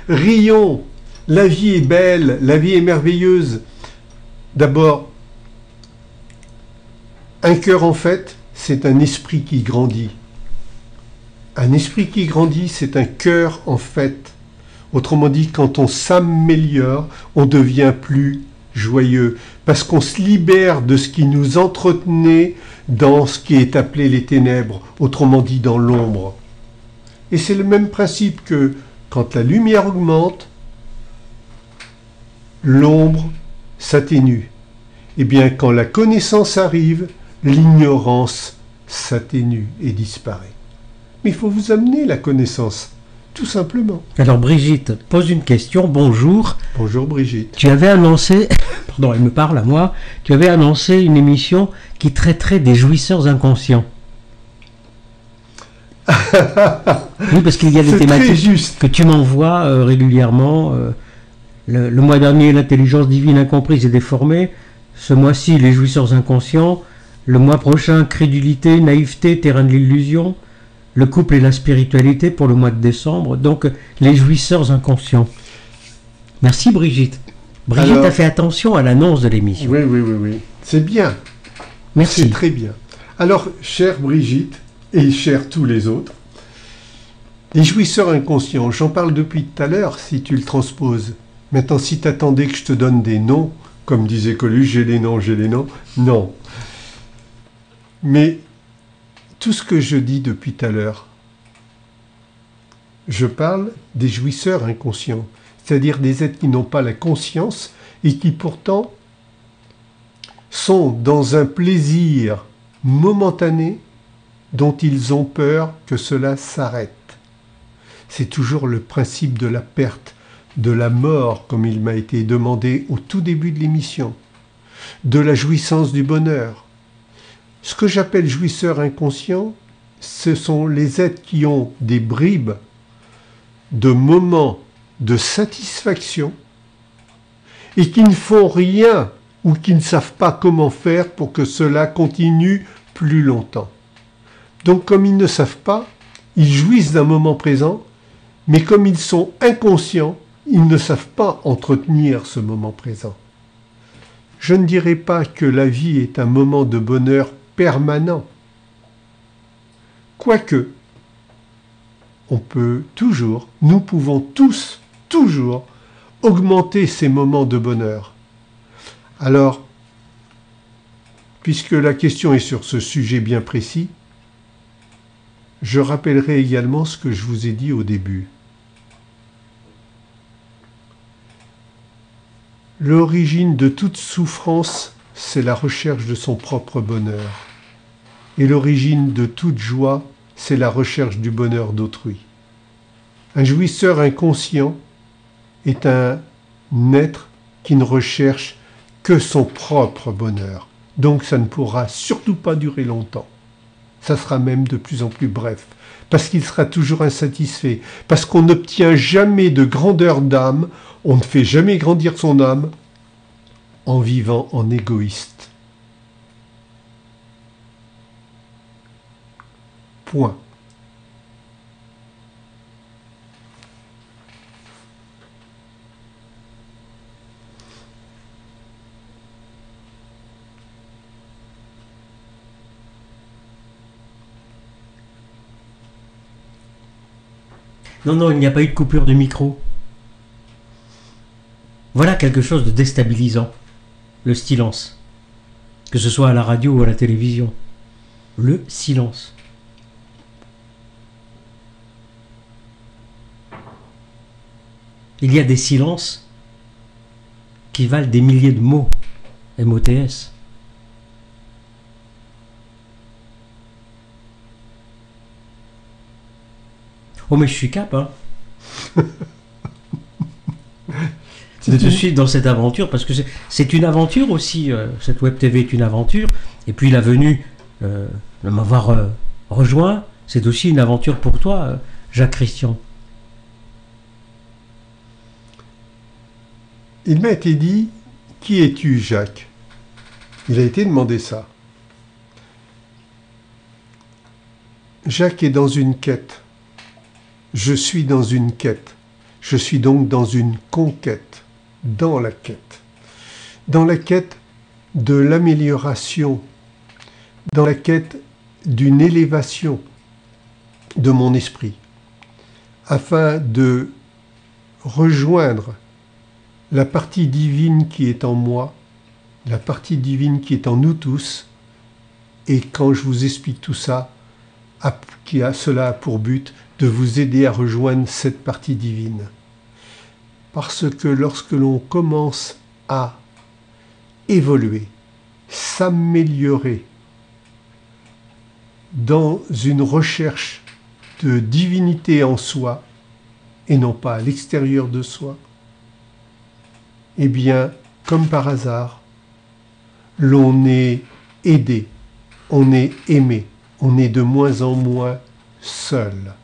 Rions. La vie est belle, la vie est merveilleuse. D'abord, un cœur en fait, c'est un esprit qui grandit. Un esprit qui grandit, c'est un cœur en fait. Autrement dit, quand on s'améliore, on devient plus joyeux, parce qu'on se libère de ce qui nous entretenait dans ce qui est appelé les ténèbres, autrement dit dans l'ombre. Et c'est le même principe que quand la lumière augmente, l'ombre s'atténue. Et bien quand la connaissance arrive, l'ignorance s'atténue et disparaît. Mais il faut vous amener la connaissance. Tout simplement. Alors Brigitte pose une question. Bonjour. Bonjour Brigitte. Tu avais annoncé, pardon, elle me parle à moi, tu avais annoncé une émission qui traiterait des jouisseurs inconscients. Oui, parce qu'il y a des thématiques que tu m'envoies régulièrement. Le mois dernier, l'intelligence divine incomprise et déformée. Ce mois-ci, les jouisseurs inconscients. Le mois prochain, crédulité, naïveté, terrain de l'illusion. le couple et la spiritualité pour le mois de décembre, donc les jouisseurs inconscients. Merci Brigitte. Brigitte Alors, a fait attention à l'annonce de l'émission. Oui. C'est bien. Merci. C'est très bien. Alors, chère Brigitte, et chers tous les autres, les jouisseurs inconscients, j'en parle depuis tout à l'heure, si tu le transposes. Maintenant, si tu attendais que je te donne des noms, comme disait Coluche, j'ai les noms, non. Mais tout ce que je dis depuis tout à l'heure, je parle des jouisseurs inconscients, c'est-à-dire des êtres qui n'ont pas la conscience et qui pourtant sont dans un plaisir momentané dont ils ont peur que cela s'arrête. C'est toujours le principe de la perte, de la mort, comme il m'a été demandé au tout début de l'émission, de la jouissance du bonheur. Ce que j'appelle jouisseurs inconscients, ce sont les êtres qui ont des bribes de moments de satisfaction et qui ne font rien ou qui ne savent pas comment faire pour que cela continue plus longtemps. Donc comme ils ne savent pas, ils jouissent d'un moment présent, mais comme ils sont inconscients, ils ne savent pas entretenir ce moment présent. Je ne dirais pas que la vie est un moment de bonheur permanent. Quoique, nous pouvons tous, toujours, augmenter ces moments de bonheur. Alors, puisque la question est sur ce sujet bien précis, je rappellerai également ce que je vous ai dit au début. L'origine de toute souffrance, c'est la recherche de son propre bonheur. Et l'origine de toute joie, c'est la recherche du bonheur d'autrui. Un jouisseur inconscient est un être qui ne recherche que son propre bonheur. Donc ça ne pourra surtout pas durer longtemps. Ça sera même de plus en plus bref, parce qu'il sera toujours insatisfait, parce qu'on n'obtient jamais de grandeur d'âme, on ne fait jamais grandir son âme en vivant en égoïste. Point. Non, il n'y a pas eu de coupure de micro. Voilà quelque chose de déstabilisant, le silence. Que ce soit à la radio ou à la télévision. Le silence. Il y a des silences qui valent des milliers de mots. MOTS. Oh mais je suis cap, hein. De te suivre dans cette aventure, parce que c'est une aventure aussi, cette web TV est une aventure, et puis la venue de m'avoir rejoint, c'est aussi une aventure pour toi, Jacques Christian. Il m'a été dit, qui es-tu, Jacques? Il a été demandé ça. Jacques est dans une quête. Je suis dans une quête. Je suis donc dans une conquête. Dans la quête. Dans la quête de l'amélioration. Dans la quête d'une élévation de mon esprit. Afin de rejoindre la partie divine qui est en moi, la partie divine qui est en nous tous, et quand je vous explique tout ça, cela a pour but de vous aider à rejoindre cette partie divine. Parce que lorsque l'on commence à évoluer, s'améliorer dans une recherche de divinité en soi, et non pas à l'extérieur de soi, eh bien, comme par hasard, l'on est aidé, on est aimé, on est de moins en moins seul.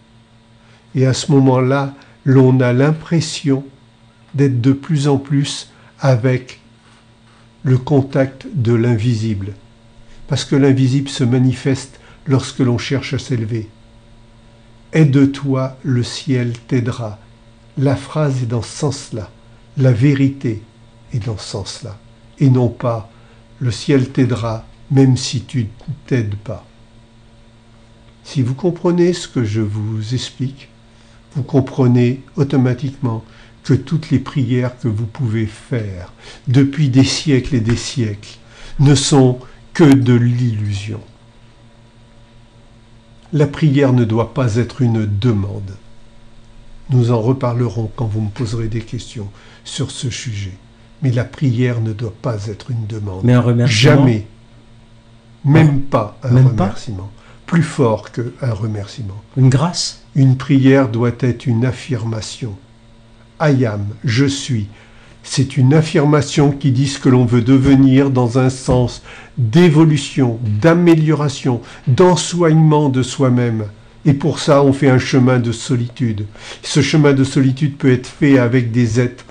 Et à ce moment-là, l'on a l'impression d'être de plus en plus avec le contact de l'invisible. Parce que l'invisible se manifeste lorsque l'on cherche à s'élever. Aide-toi, le ciel t'aidera. La phrase est dans ce sens-là. La vérité est dans ce sens-là. Et non pas le ciel t'aidera même si tu ne t'aides pas. Si vous comprenez ce que je vous explique, vous comprenez automatiquement que toutes les prières que vous pouvez faire depuis des siècles et des siècles ne sont que de l'illusion. La prière ne doit pas être une demande. Nous en reparlerons quand vous me poserez des questions sur ce sujet. Mais la prière ne doit pas être une demande. Mais un remerciement. Jamais. Même pas un Même remerciement. Plus fort qu'un remerciement. Une grâce. Une prière doit être une affirmation. I am, je suis. C'est une affirmation qui dit ce que l'on veut devenir dans un sens d'évolution, d'amélioration, d'ensoignement de soi-même. Et pour ça, on fait un chemin de solitude. Ce chemin de solitude peut être fait avec des êtres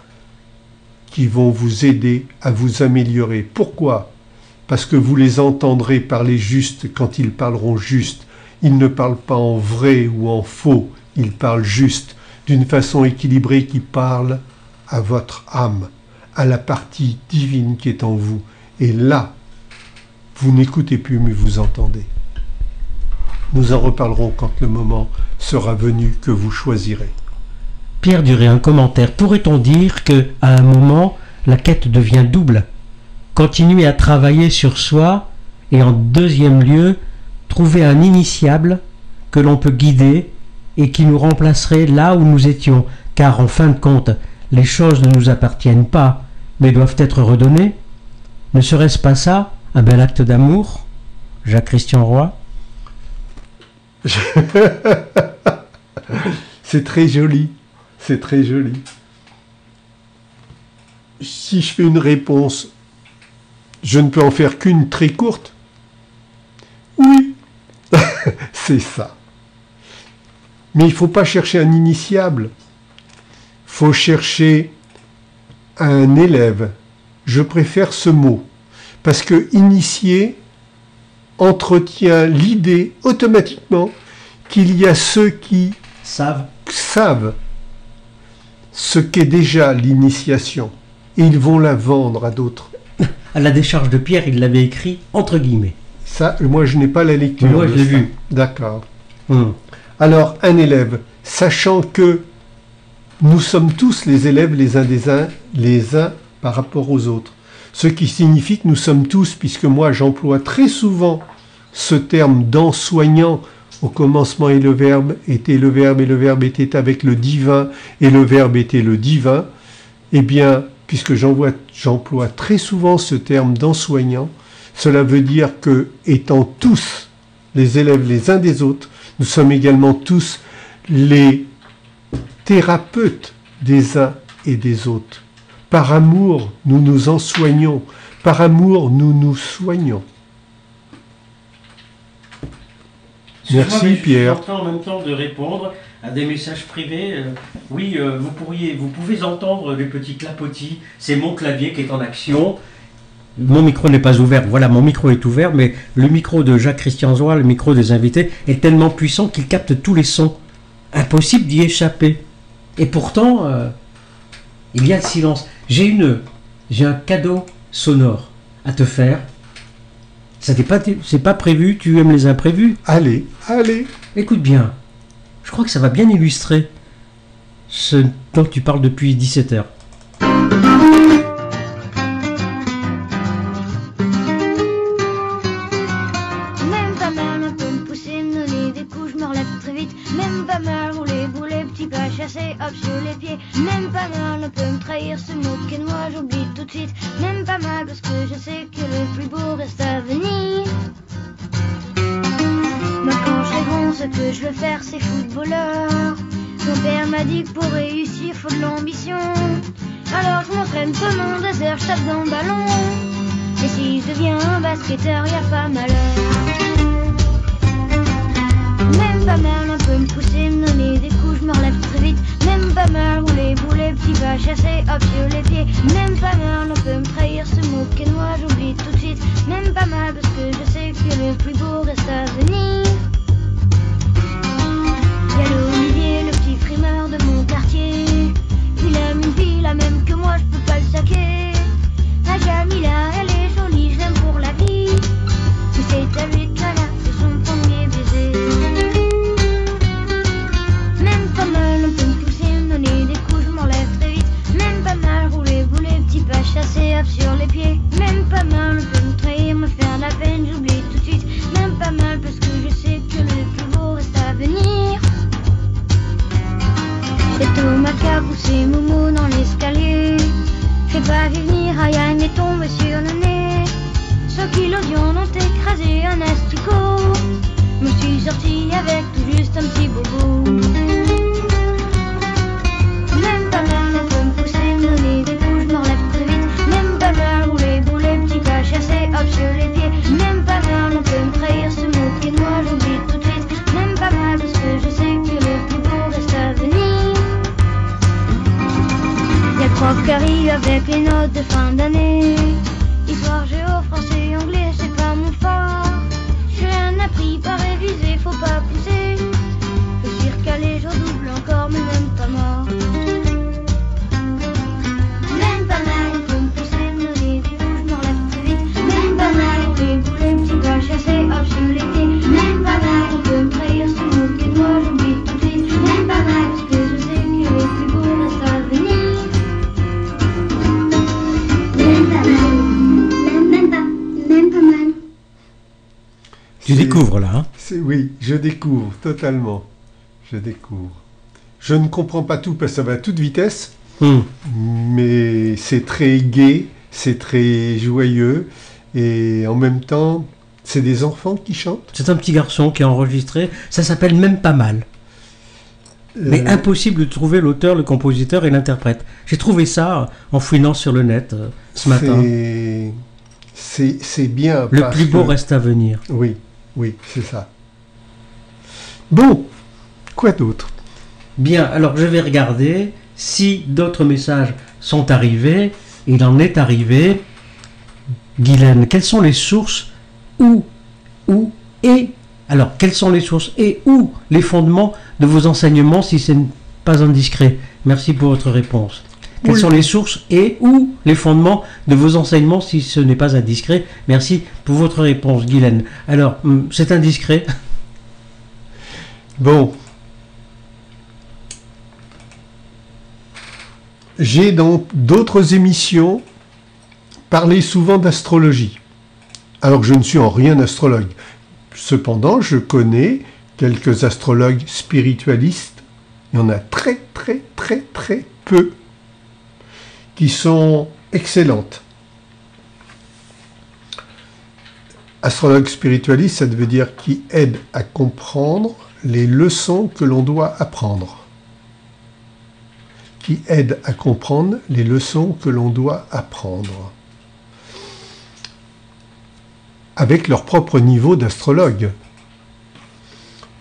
qui vont vous aider à vous améliorer. Pourquoi ? Parce que vous les entendrez parler juste quand ils parleront juste. Ils ne parlent pas en vrai ou en faux, ils parlent juste, d'une façon équilibrée qui parle à votre âme, à la partie divine qui est en vous. Et là, vous n'écoutez plus, mais vous entendez. Nous en reparlerons quand le moment sera venu que vous choisirez. Pierre Duré, un commentaire. Pourrait-on dire que, à un moment, la quête devient double ? Continuer à travailler sur soi et, en deuxième lieu, trouver un initiable que l'on peut guider et qui nous remplacerait là où nous étions, car en fin de compte, les choses ne nous appartiennent pas, mais doivent être redonnées. Ne serait-ce pas ça, un bel acte d'amour, Jacques-Christian Roy ? C'est très joli, c'est très joli. Si je fais une réponse, je ne peux en faire qu'une très courte. Oui, c'est ça. Mais il ne faut pas chercher un initiable. Il faut chercher un élève. Je préfère ce mot. Parce que initié entretient l'idée automatiquement qu'il y a ceux qui savent ce qu'est déjà l'initiation. Et ils vont la vendre à d'autres. À la décharge de Pierre, il l'avait écrit entre guillemets. Ça, moi, je n'ai pas la lecture. Moi, je l'ai vu. D'accord. Alors, un élève, sachant que nous sommes tous les élèves les uns par rapport aux autres. Ce qui signifie que nous sommes tous, puisque moi, j'emploie très souvent ce terme d'ensoignant. Au commencement et le verbe était le verbe, et le verbe était avec le divin, et le verbe était le divin. Eh bien, puisque j'emploie très souvent ce terme d'ensoignant, cela veut dire que, étant tous les élèves les uns des autres, nous sommes également tous les thérapeutes des uns et des autres. Par amour, nous nous ensoignons. Par amour, nous nous soignons. Merci Pierre. Je suis en train en même temps de répondre à des messages privés. Oui, vous pouvez entendre les petits clapotis. C'est mon clavier qui est en action. Mon micro n'est pas ouvert. Voilà, mon micro est ouvert, mais le micro de Jacques-Christian Roy, le micro des invités, est tellement puissant qu'il capte tous les sons. Impossible d'y échapper. Et pourtant, il y a le silence. J'ai un cadeau sonore à te faire. C'est pas prévu, tu aimes les imprévus. Allez. Écoute bien, je crois que ça va bien illustrer ce dont tu parles depuis 17h. Même pas mal, un peu me pousser, me donner des coups, je me relève très vite. Même pas mal, rouler, bouler, petit pas chassé, hop sur les pieds. Même pas mal, un peu me trahir, se moquer de moi, j'oublie tout de suite. Même pas mal, parce que je sais que le plus beau reste à venir. Moi quand je serai grand, ce que je veux faire c'est footballeur. Mon père m'a dit que pour réussir faut de l'ambition. Alors je m'entraîne comme un désert, je tape dans le ballon. Et si je deviens un basketteur, y a pas malheur. Même pas mal, un peu me pousser, me donner des coups, je me relève très vite. Même pas mal, rouler, bouler, petit pas chassé, hop sur les pieds. Même pas mal, on peut me trahir, se moquer de moi, j'oublie tout de suite. Même pas mal, parce que je sais que le plus beau reste à venir. Y'a le pas pousser Momo dans l'escalier. J'ai pas vu venir Ryan est tombé sur le nez. 100 kilos d'viande ont écrasé un asticot. Me suis sorti avec tout juste un petit bobo. Même pas mal, elle peut me pousser, me donner des coups, je me relève très vite. Même pas mal, rouler, bouler, petit pas chassé, hop sur les pieds. Même pas mal, on peut me trahir, se moquer de moi, j'oublie tout de suite. Même pas mal, parce que je sais que le plus beau reste à venir. Y'a le prof qui arrive avec les notes de fin d'année. Histoire, géo, français, anglais, c'est pas mon fort. J'ai rien appris, pas révisé, faut pas pousser. Je suis recalé, je redouble encore, mais même pas mort. Même pas mal, il faut me pousser, me donner des coups, je me relève très vite. Même pas mal, les boulets, petit pas chassé, hop, je me l'étais. Même pas mal, on peut me trahir, se moquer de moi, j'oublie tout de suite. Même pas mal, parce que je sais que le plus beau reste à venir. Même pas mal, même pas mal. Tu découvres là, hein? Oui, je découvre, totalement. Je découvre. Je ne comprends pas tout parce que ça va à toute vitesse, mais c'est très gai, c'est très joyeux, et en même temps, c'est des enfants qui chantent. C'est un petit garçon qui a enregistré, ça s'appelle Même pas mal. Mais impossible de trouver l'auteur, le compositeur et l'interprète. J'ai trouvé ça en fouinant sur le net ce matin. C'est bien. Le plus beau reste à venir. Oui, oui, c'est ça. Bon, quoi d'autre? Bien, alors je vais regarder si d'autres messages sont arrivés. Il en est arrivé. Guylaine, quelles sont les sources alors, quelles sont les sources et où les fondements de vos enseignements si ce n'est pas indiscret? Merci pour votre réponse. Quelles sont les sources et où les fondements de vos enseignements si ce n'est pas indiscret? Merci pour votre réponse, Guylaine. Alors, c'est indiscret? Bon. J'ai dans d'autres émissions parlé souvent d'astrologie, alors que je ne suis en rien astrologue. Cependant, je connais quelques astrologues spiritualistes, il y en a très peu, qui sont excellentes. Astrologue spiritualiste, ça veut dire qui aide à comprendre les leçons que l'on doit apprendre. Qui aide à comprendre les leçons que l'on doit apprendre. Avec leur propre niveau d'astrologue.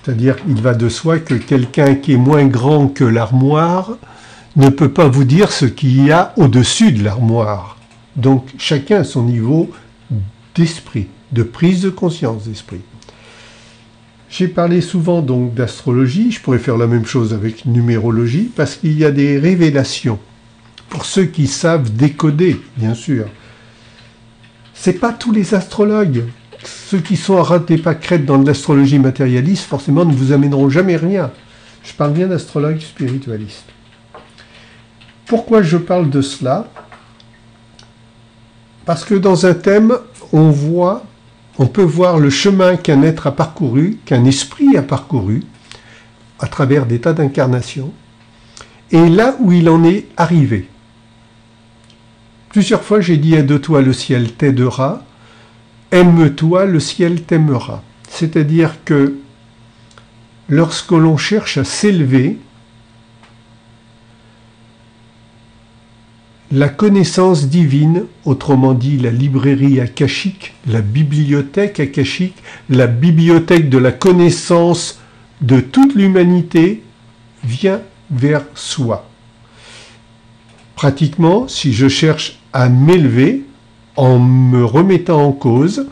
C'est-à-dire qu'il va de soi que quelqu'un qui est moins grand que l'armoire ne peut pas vous dire ce qu'il y a au-dessus de l'armoire. Donc chacun a son niveau d'esprit, de prise de conscience d'esprit. J'ai parlé souvent donc d'astrologie, je pourrais faire la même chose avec numérologie, parce qu'il y a des révélations. Pour ceux qui savent décoder, bien sûr. C'est pas tous les astrologues. Ceux qui sont à ras des pâquerettes dans l'astrologie matérialiste, forcément, ne vous amèneront jamais rien. Je parle bien d'astrologues spiritualistes. Pourquoi je parle de cela? Parce que dans un thème, on peut voir le chemin qu'un être a parcouru, qu'un esprit a parcouru, à travers des tas d'incarnations, et là où il en est arrivé. Plusieurs fois, j'ai dit « Aide-toi, le ciel t'aidera »,« Aime-toi, le ciel t'aimera ». C'est-à-dire que lorsque l'on cherche à s'élever, la connaissance divine, autrement dit la librairie akashique, la bibliothèque akashique, la bibliothèque de la connaissance de toute l'humanité, vient vers soi. Pratiquement, si je cherche à m'élever, en me remettant en cause,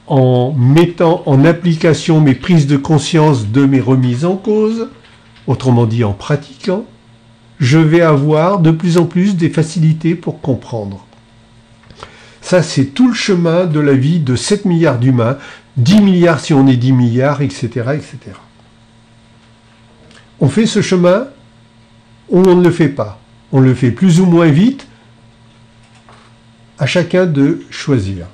en mettant en application mes prises de conscience de mes remises en cause, autrement dit en pratiquant, je vais avoir de plus en plus des facilités pour comprendre. Ça, c'est tout le chemin de la vie de 7 milliards d'humains, 10 milliards si on est 10 milliards, etc., etc. On fait ce chemin ou on ne le fait pas. On le fait plus ou moins vite, à chacun de choisir.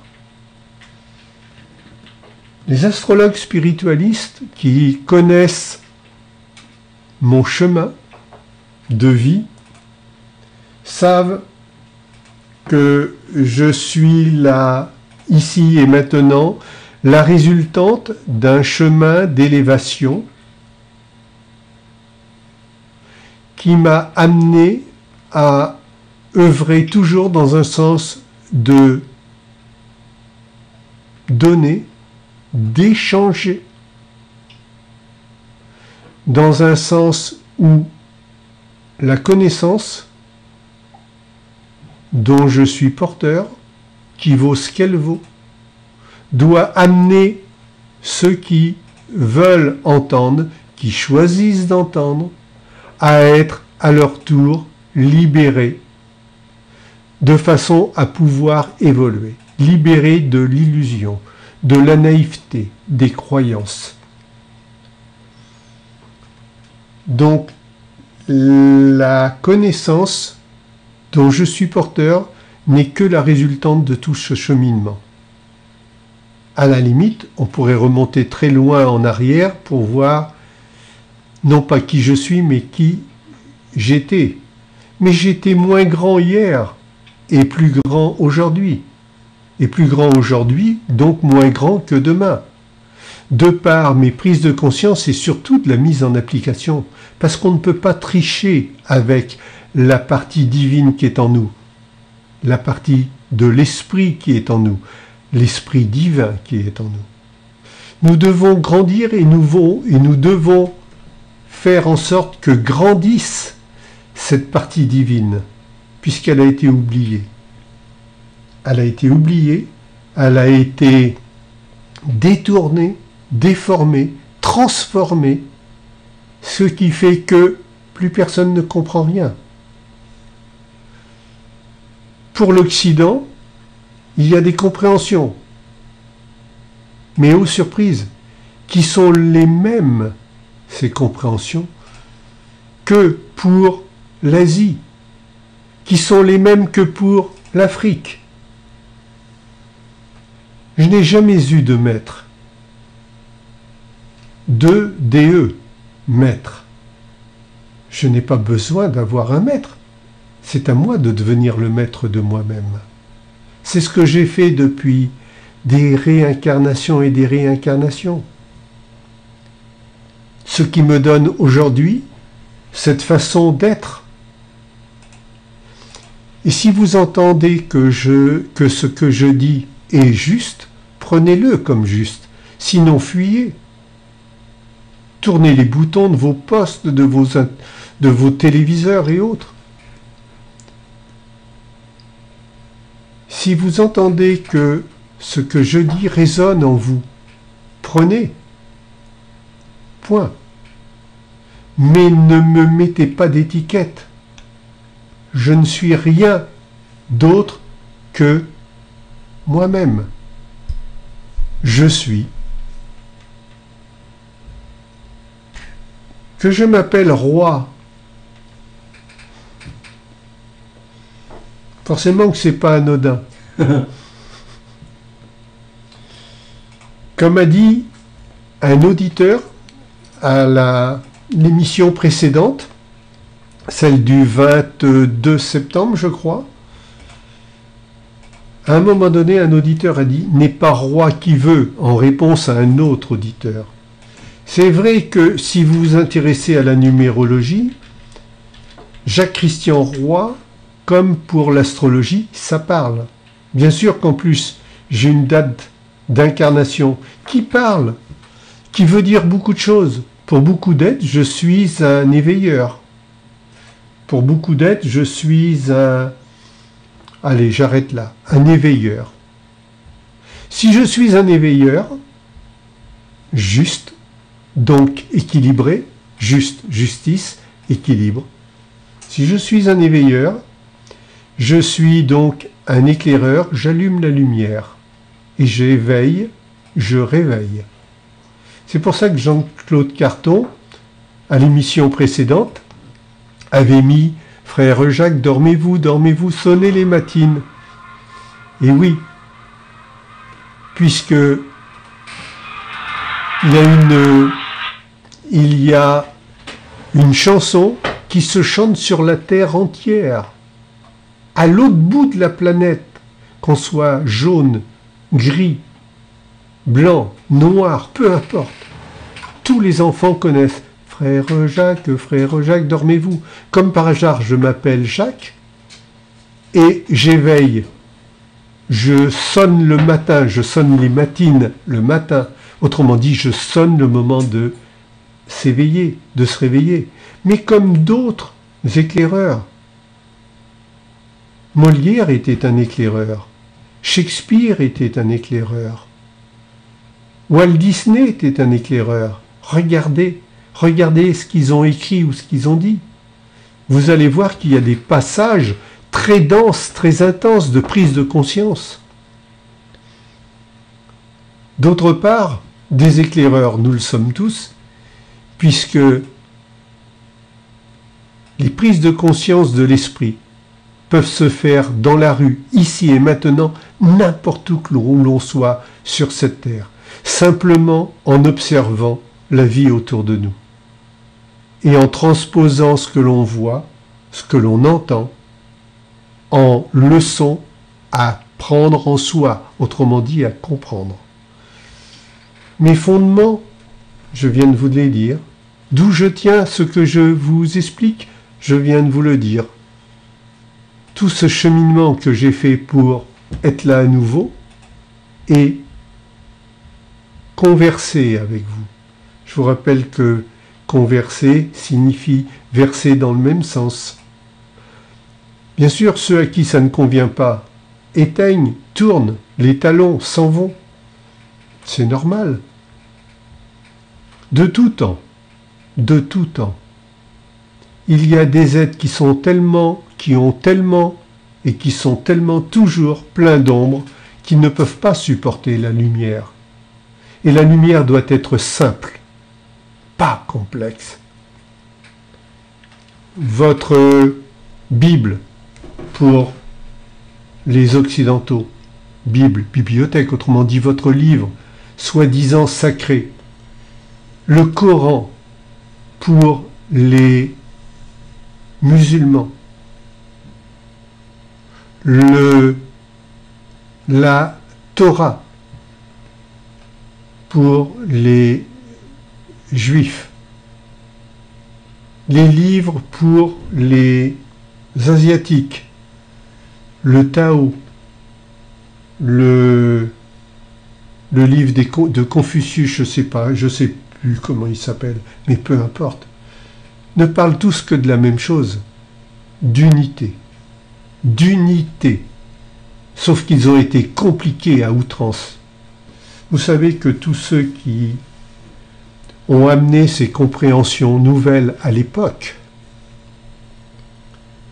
Les astrologues spiritualistes qui connaissent mon chemin de vie savent que je suis là, ici et maintenant, la résultante d'un chemin d'élévation qui m'a amené à œuvrer toujours dans un sens de donner, d'échanger, dans un sens où la connaissance dont je suis porteur, qui vaut ce qu'elle vaut, doit amener ceux qui veulent entendre, qui choisissent d'entendre, à être à leur tour libérés, de façon à pouvoir évoluer, libérés de l'illusion, de la naïveté, des croyances. Donc, la connaissance dont je suis porteur n'est que la résultante de tout ce cheminement. À la limite, on pourrait remonter très loin en arrière pour voir non pas qui je suis, mais qui j'étais. Mais j'étais moins grand hier et plus grand aujourd'hui. Et plus grand aujourd'hui, donc moins grand que demain. De par mes prises de conscience et surtout de la mise en application. Parce qu'on ne peut pas tricher avec la partie divine qui est en nous. La partie de l'esprit qui est en nous. L'esprit divin qui est en nous. Nous devons grandir et nous devons faire en sorte que grandisse cette partie divine, puisqu'elle a été oubliée. Elle a été oubliée, elle a été détournée, déformée, transformée, ce qui fait que plus personne ne comprend rien. Pour l'Occident, il y a des compréhensions, mais aux surprises, qui sont les mêmes, ces compréhensions, que pour l'Asie, qui sont les mêmes que pour l'Afrique. Je n'ai jamais eu de maître, de DE, maître. Je n'ai pas besoin d'avoir un maître. C'est à moi de devenir le maître de moi-même. C'est ce que j'ai fait depuis des réincarnations et des réincarnations. Ce qui me donne aujourd'hui cette façon d'être. Et si vous entendez que ce que je dis est juste, prenez-le comme juste, sinon fuyez. Tournez les boutons de vos postes, de vos téléviseurs et autres. Si vous entendez que ce que je dis résonne en vous, prenez. Point. Mais ne me mettez pas d'étiquette. Je ne suis rien d'autre que moi-même. Je suis. Que je m'appelle roi. Forcément que c'est pas anodin. Comme a dit un auditeur à l'émission précédente, celle du 22 septembre, je crois, à un moment donné, un auditeur a dit « N'est pas roi qui veut » en réponse à un autre auditeur. C'est vrai que si vous vous intéressez à la numérologie, Jacques-Christian Roy, comme pour l'astrologie, ça parle. Bien sûr qu'en plus, j'ai une date d'incarnation qui parle, qui veut dire beaucoup de choses. Pour beaucoup d'êtres, je suis un éveilleur. Pour beaucoup d'êtres, je suis un... Allez, j'arrête là. Un éveilleur. Si je suis un éveilleur, juste, donc équilibré, juste, justice, équilibre. Si je suis un éveilleur, je suis donc un éclaireur, j'allume la lumière. Et j'éveille, je réveille. C'est pour ça que Jean-Claude Carton, à l'émission précédente, avait mis « Frère Jacques, dormez-vous, dormez-vous, sonnez les matines ». Et oui, puisque il y a une chanson qui se chante sur la terre entière. à l'autre bout de la planète, qu'on soit jaune, gris, blanc, noir, peu importe, tous les enfants connaissent « Frère Jacques, dormez-vous ». Comme par hasard, je m'appelle Jacques et j'éveille. Je sonne le matin, je sonne les matines le matin. Autrement dit, je sonne le moment de s'éveiller, de se réveiller. Mais comme d'autres éclaireurs, Molière était un éclaireur, Shakespeare était un éclaireur, Walt Disney était un éclaireur. Regardez ce qu'ils ont écrit ou ce qu'ils ont dit. Vous allez voir qu'il y a des passages très denses, très intenses de prise de conscience. D'autre part, des éclaireurs, nous le sommes tous, puisque les prises de conscience de l'esprit peuvent se faire dans la rue, ici et maintenant, n'importe où l'on soit sur cette terre, simplement en observant la vie autour de nous et en transposant ce que l'on voit, ce que l'on entend, en leçon à prendre en soi, autrement dit à comprendre. Mes fondements, je viens de vous les dire. D'où je tiens ce que je vous explique, je viens de vous le dire. Tout ce cheminement que j'ai fait pour être là à nouveau et converser avec vous. Je vous rappelle que converser signifie verser dans le même sens. Bien sûr, ceux à qui ça ne convient pas éteignent, tournent, les talons s'en vont. C'est normal. De tout temps, il y a des êtres qui sont tellement toujours pleins d'ombre qu'ils ne peuvent pas supporter la lumière. Et la lumière doit être simple, pas complexe. Votre Bible, pour les Occidentaux, Bible, bibliothèque, autrement dit votre livre, soi-disant sacré. Le Coran, pour les musulmans. La Torah, pour les juifs. Les livres pour les asiatiques. Le Tao, le livre de Confucius, je sais plus comment il s'appelle, mais peu importe, ne parlent tous que de la même chose, d'unité, sauf qu'ils ont été compliqués à outrance. Vous savez que tous ceux qui ont amené ces compréhensions nouvelles à l'époque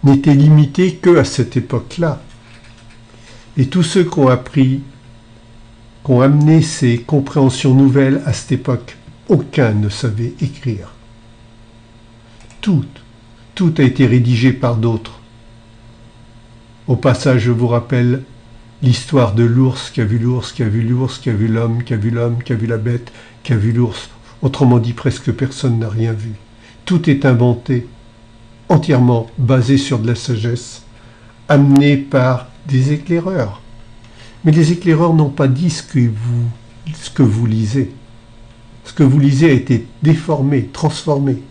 n'étaient limités que à cette époque-là. Et tous ceux qui ont amené ces compréhensions nouvelles à cette époque, aucun ne savait écrire. Tout a été rédigé par d'autres. Au passage, je vous rappelle l'histoire de l'ours qui a vu l'ours, qui a vu l'ours, qui a vu l'homme, qui a vu l'homme, qui a vu la bête, qui a vu l'ours. Autrement dit, presque personne n'a rien vu. Tout est inventé, entièrement basé sur de la sagesse, amené par des éclaireurs. Mais les éclaireurs n'ont pas dit ce que vous lisez. Ce que vous lisez a été déformé, transformé.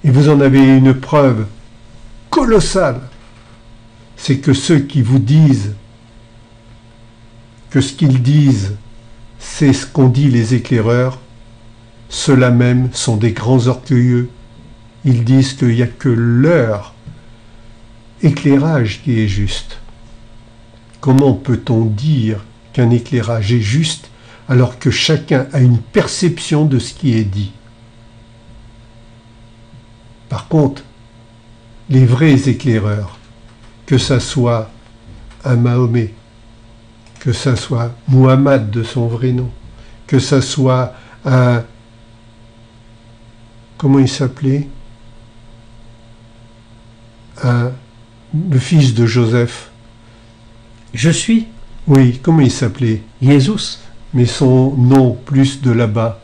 Et vous en avez une preuve colossale. C'est que ceux qui vous disent que ce qu'ils disent, c'est ce qu'ont dit les éclaireurs, ceux-là même sont des grands orgueilleux. Ils disent qu'il n'y a que leur éclairage qui est juste. Comment peut-on dire qu'un éclairage est juste alors que chacun a une perception de ce qui est dit? Par contre, les vrais éclaireurs, que ça soit un Mahomet, que ça soit Muhammad de son vrai nom, que ça soit un... Comment il s'appelait? Le fils de Joseph. Je suis. Oui, comment il s'appelait? Jésus. Mais son nom plus de là-bas.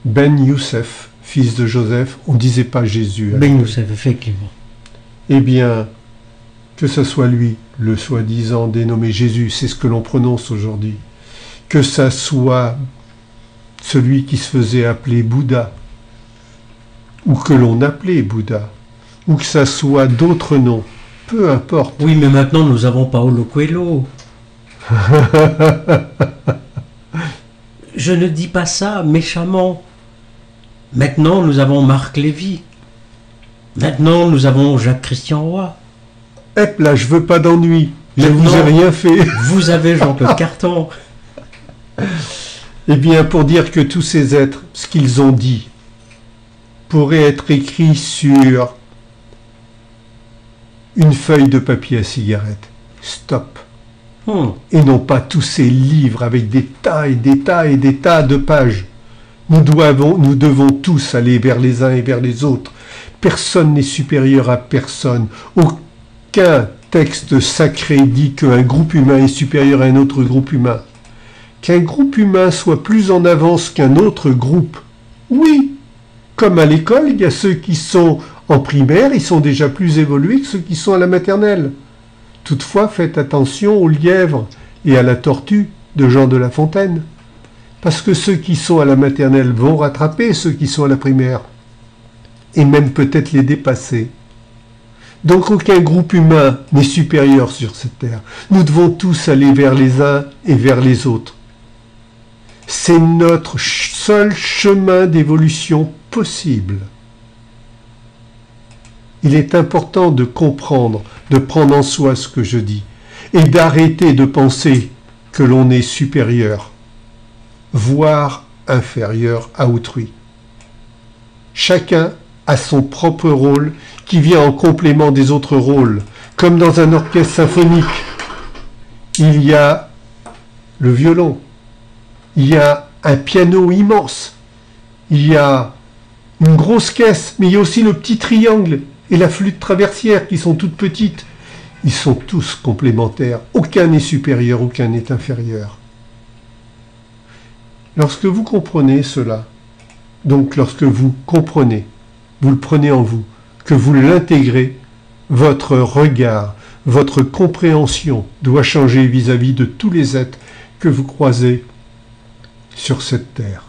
Ben Youssef, fils de Joseph, on ne disait pas Jésus. Ben Youssef, effectivement. Eh bien, que ce soit lui, le soi-disant dénommé Jésus, c'est ce que l'on prononce aujourd'hui, que ça soit celui qui se faisait appeler Bouddha, ou que l'on appelait Bouddha, ou que ça soit d'autres noms, peu importe. Oui, mais maintenant nous avons Paolo Coelho. Je ne dis pas ça méchamment. Maintenant nous avons Marc Lévy. Maintenant nous avons Jacques-Christian Roy. Hep, là, je veux pas d'ennui. Je ne Maintenant, vous ai rien fait. Vous avez Jean-Claude Carton. Eh bien, pour dire que tous ces êtres, ce qu'ils ont dit, pourrait être écrit sur une feuille de papier à cigarette. Stop. Et non pas tous ces livres avec des tas et des tas et des tas de pages. Nous devons tous aller vers les uns et vers les autres. Personne n'est supérieur à personne. Aucun texte sacré dit qu'un groupe humain est supérieur à un autre groupe humain. Qu'un groupe humain soit plus en avance qu'un autre groupe. Oui, comme à l'école, il y a ceux qui sont en primaire, ils sont déjà plus évolués que ceux qui sont à la maternelle. Toutefois, faites attention aux lièvres et à la tortue de Jean de La Fontaine. Parce que ceux qui sont à la maternelle vont rattraper ceux qui sont à la primaire. Et même peut-être les dépasser. Donc aucun groupe humain n'est supérieur sur cette terre. Nous devons tous aller vers les uns et vers les autres. C'est notre seul chemin d'évolution possible. Il est important de comprendre, de prendre en soi ce que je dis, et d'arrêter de penser que l'on est supérieur, voire inférieur à autrui. Chacun a son propre rôle qui vient en complément des autres rôles, comme dans un orchestre symphonique. Il y a le violon, il y a un piano immense, il y a une grosse caisse, mais il y a aussi le petit triangle et la flûte traversière qui sont toutes petites. Ils sont tous complémentaires. Aucun n'est supérieur, aucun n'est inférieur. Lorsque vous comprenez cela, donc lorsque vous comprenez, vous le prenez en vous, que vous l'intégrez, votre regard, votre compréhension doit changer vis-à-vis de tous les êtres que vous croisez sur cette terre.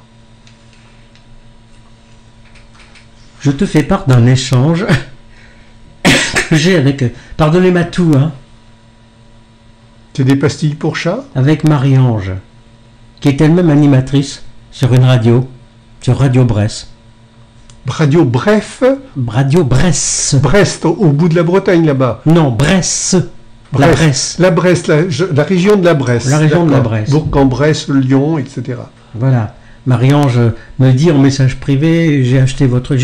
Je te fais part d'un échange que j'ai avec, pardonnez-moi tout, hein, C'est des pastilles pour chat? avec Marie-Ange, qui est elle-même animatrice sur une radio, sur Radio Bresse. Radio Bref? Radio Bresse. Brest, au bout de la Bretagne, là-bas. Non, Bresse. La Bresse. La Bresse, la région de la Bresse. La région de la D'accord. Bresse. Bourg-en-Bresse, Lyon, etc. Voilà. Marie-Ange me dit en message privé, j'ai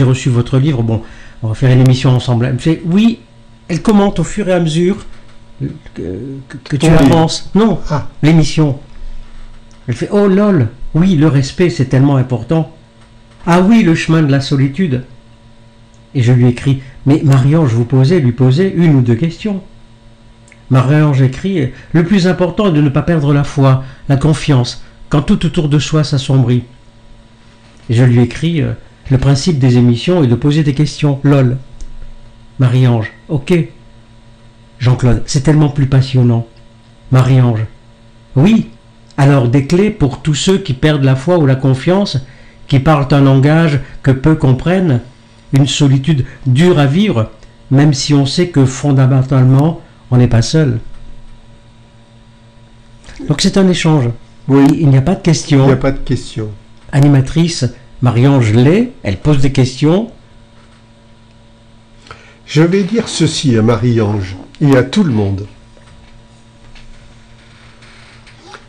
reçu votre livre, bon, on va faire une émission ensemble. Elle me fait, oui, elle commente au fur et à mesure que tu Ton livre. avances. Non, Ah, l'émission. Elle fait, oh lol, oui, le respect, c'est tellement important. Ah oui, le chemin de la solitude. Et je lui écris, mais Marie-Ange, lui posez une ou deux questions. Marie-Ange écrit, le plus important est de ne pas perdre la foi, la confiance, quand tout autour de soi s'assombrit. Et je lui écris, le principe des émissions est de poser des questions, lol. Marie-Ange, ok. Jean-Claude, c'est tellement plus passionnant. Marie-Ange, oui. Alors des clés pour tous ceux qui perdent la foi ou la confiance, qui parlent un langage que peu comprennent, une solitude dure à vivre, même si on sait que fondamentalement, on n'est pas seul. Donc c'est un échange. oui, Il n'y a pas de il questions. n'y a pas de question. Animatrice, Marie-Ange l'est, elle pose des questions. Je vais dire ceci à Marie-Ange et à tout le monde.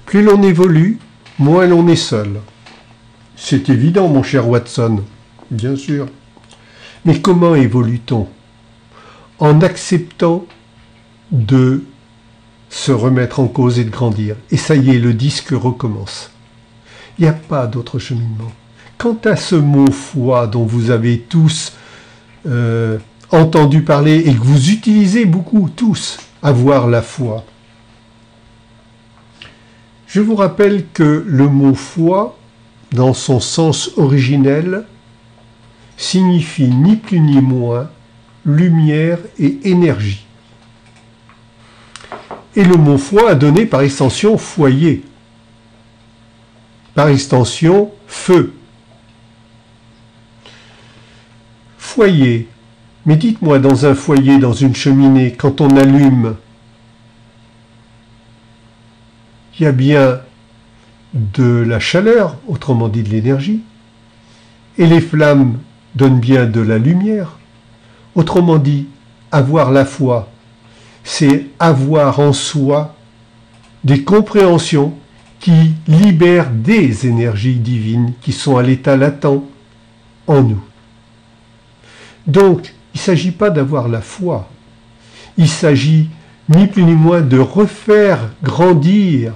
Plus l'on évolue, moins l'on est seul. C'est évident, mon cher Watson, bien sûr. Mais comment évolue-t-on? En acceptant de se remettre en cause et de grandir. Et ça y est, le disque recommence. Il n'y a pas d'autre cheminement. Quant à ce mot foi dont vous avez tous entendu parler et que vous utilisez beaucoup tous, avoir la foi, je vous rappelle que le mot foi, dans son sens originel, signifie ni plus ni moins lumière et énergie. Et le mot foi a donné par extension foyer, par extension feu. Foyer. Mais dites-moi, dans un foyer, dans une cheminée, quand on allume, il y a bien de la chaleur, autrement dit de l'énergie, et les flammes donnent bien de la lumière. Autrement dit, avoir la foi, c'est avoir en soi des compréhensions qui libèrent des énergies divines qui sont à l'état latent en nous. Donc, il ne s'agit pas d'avoir la foi, il s'agit ni plus ni moins de refaire grandir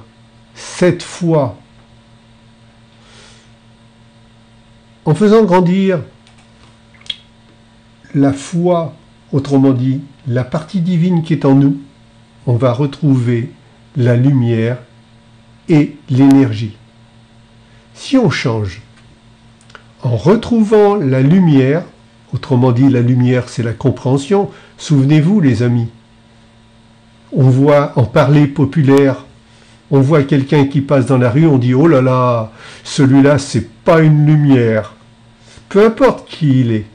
cette foi. En faisant grandir la foi, autrement dit, la partie divine qui est en nous, on va retrouver la lumière et l'énergie. Si on change, en retrouvant la lumière, autrement dit, la lumière, c'est la compréhension. Souvenez-vous, les amis, on voit en parler populaire, on voit quelqu'un qui passe dans la rue, on dit « Oh là là, celui-là, c'est pas une lumière ». Peu importe qui il est,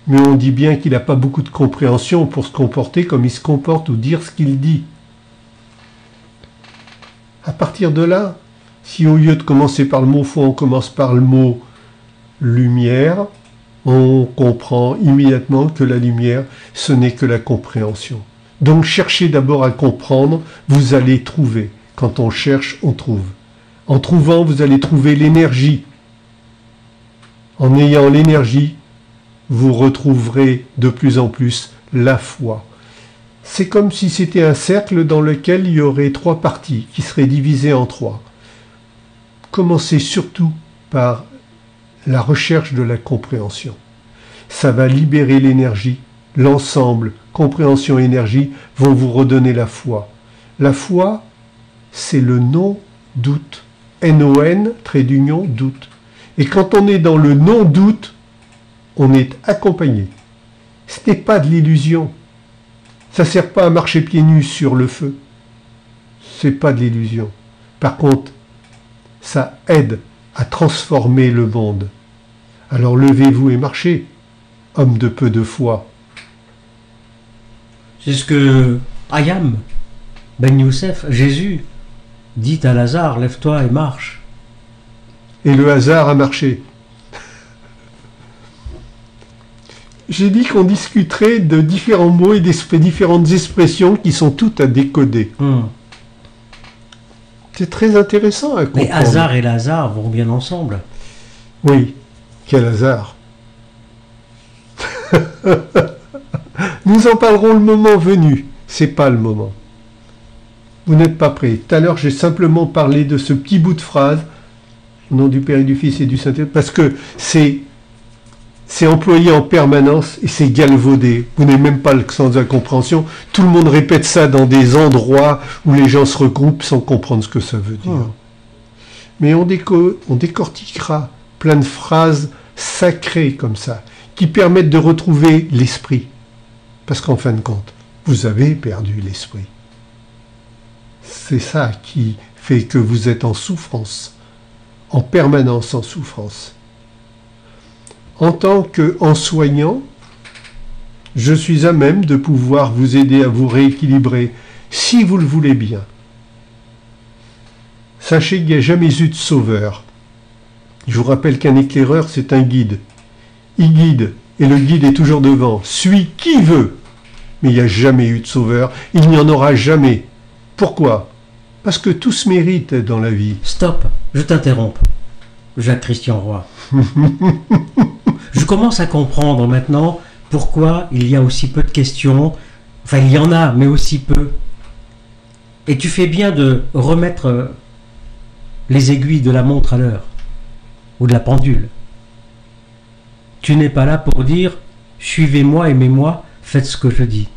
mais on dit bien qu'il n'a pas beaucoup de compréhension pour se comporter comme il se comporte ou dire ce qu'il dit. À partir de là, si au lieu de commencer par le mot « foi », on commence par le mot « lumière », on comprend immédiatement que la lumière, ce n'est que la compréhension. Donc cherchez d'abord à comprendre, vous allez trouver. Quand on cherche, on trouve. En trouvant, vous allez trouver l'énergie. En ayant l'énergie, vous retrouverez de plus en plus la foi. C'est comme si c'était un cercle dans lequel il y aurait 3 parties qui seraient divisées en 3. Commencez surtout par la recherche de la compréhension. Ça va libérer l'énergie. L'ensemble, compréhension et énergie, vont vous redonner la foi. La foi, c'est le non-doute. N-O-N, trait d'union, doute. Et quand on est dans le non-doute, on est accompagné. Ce n'est pas de l'illusion. Ça ne sert pas à marcher pieds nus sur le feu. Ce n'est pas de l'illusion. Par contre, ça aide à transformer le monde. Alors levez-vous et marchez, homme de peu de foi. C'est ce que Ayam, Ben Youssef, Jésus, dit à Lazare, lève-toi et marche. Et le hasard a marché. J'ai dit qu'on discuterait de différents mots et différentes expressions qui sont toutes à décoder. C'est très intéressant à comprendre. Mais hasard et Lazare vont bien ensemble. Oui, quel hasard. Nous en parlerons le moment venu. C'est pas le moment. Vous n'êtes pas prêts. Tout à l'heure, j'ai simplement parlé de ce petit bout de phrase, au nom du Père et du Fils et du Saint-Esprit, parce que c'est employé en permanence et c'est galvaudé. Vous n'avez même pas le sens de la compréhension. Tout le monde répète ça dans des endroits où les gens se regroupent sans comprendre ce que ça veut dire. Mais on décortiquera plein de phrases sacrées comme ça, qui permettent de retrouver l'esprit. Parce qu'en fin de compte, vous avez perdu l'esprit. C'est ça qui fait que vous êtes en souffrance, en permanence en souffrance. En tant qu'en-soignant, je suis à même de pouvoir vous aider à vous rééquilibrer, si vous le voulez bien. Sachez qu'il n'y a jamais eu de sauveur. Je vous rappelle qu'un éclaireur, c'est un guide. Il guide, et le guide est toujours devant. Suis qui veut. Mais il n'y a jamais eu de sauveur. Il n'y en aura jamais. Pourquoi? Parce que tout se mérite dans la vie. Stop, je t'interromps. Jacques-Christian Roy. Je commence à comprendre maintenant pourquoi il y a aussi peu de questions. Enfin, il y en a, mais aussi peu. Et tu fais bien de remettre les aiguilles de la montre à l'heure, ou de la pendule. Tu n'es pas là pour dire « Suivez-moi, aimez-moi, faites ce que je dis ».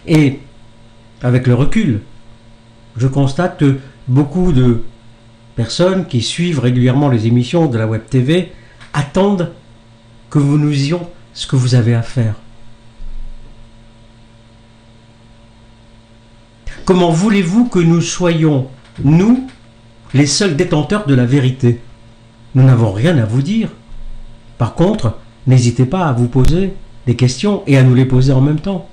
Et, avec le recul, je constate que beaucoup de personnes qui suivent régulièrement les émissions de la Web TV attendent que nous nous disions ce que vous avez à faire. Comment voulez-vous que nous soyons, nous, les seuls détenteurs de la vérité? Nous n'avons rien à vous dire. Par contre, n'hésitez pas à vous poser des questions et à nous les poser en même temps.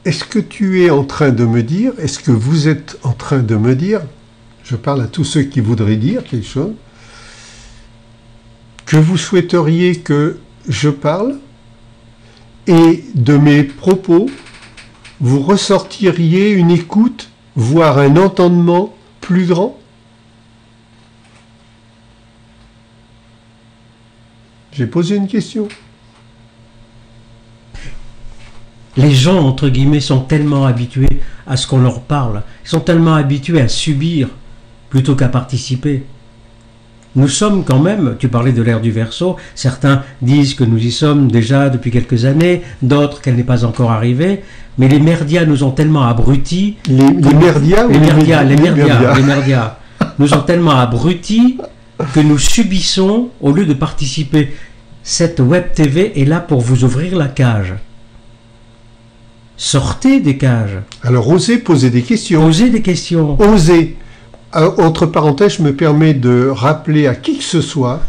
Est-ce que tu es en train de me dire, est-ce que vous êtes en train de me dire, je parle à tous ceux qui voudraient dire quelque chose, que vous souhaiteriez que je parle et de mes propos, vous ressortiriez une écoute, voire un entendement plus grand? J'ai posé une question. Les gens, entre guillemets, sont tellement habitués à ce qu'on leur parle. Ils sont tellement habitués à subir plutôt qu'à participer. Nous sommes quand même, tu parlais de l'ère du Verseau, certains disent que nous y sommes déjà depuis quelques années, d'autres qu'elle n'est pas encore arrivée, mais les merdias nous ont tellement abrutis... Les merdias nous ont tellement abrutis que nous subissons au lieu de participer. Cette web TV est là pour vous ouvrir la cage. Sortez des cages. Alors, osez poser des questions. Posez des questions. Osez. Entre parenthèses, je me permets de rappeler à qui que ce soit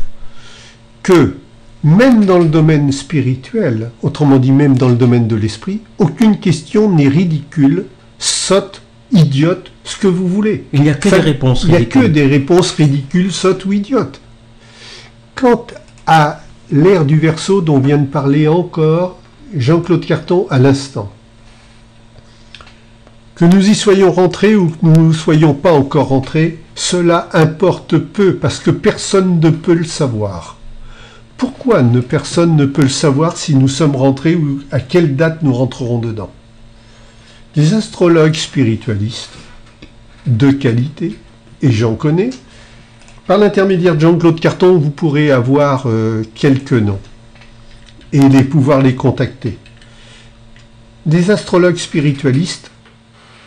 que même dans le domaine spirituel, autrement dit même dans le domaine de l'esprit, aucune question n'est ridicule, sotte, idiote, ce que vous voulez. Il n'y a que des réponses ridicules. Il n'y a que des réponses ridicules, sottes ou idiotes. Quant à l'ère du Verseau dont vient de parler encore Jean-Claude Carton à l'instant, que nous y soyons rentrés ou que nous ne soyons pas encore rentrés, cela importe peu parce que personne ne peut le savoir. Pourquoi personne ne peut le savoir si nous sommes rentrés ou à quelle date nous rentrerons dedans? Les astrologues spiritualistes de qualité, et j'en connais, par l'intermédiaire de Jean-Claude Carton, vous pourrez avoir quelques noms et pouvoir les contacter. Des astrologues spiritualistes,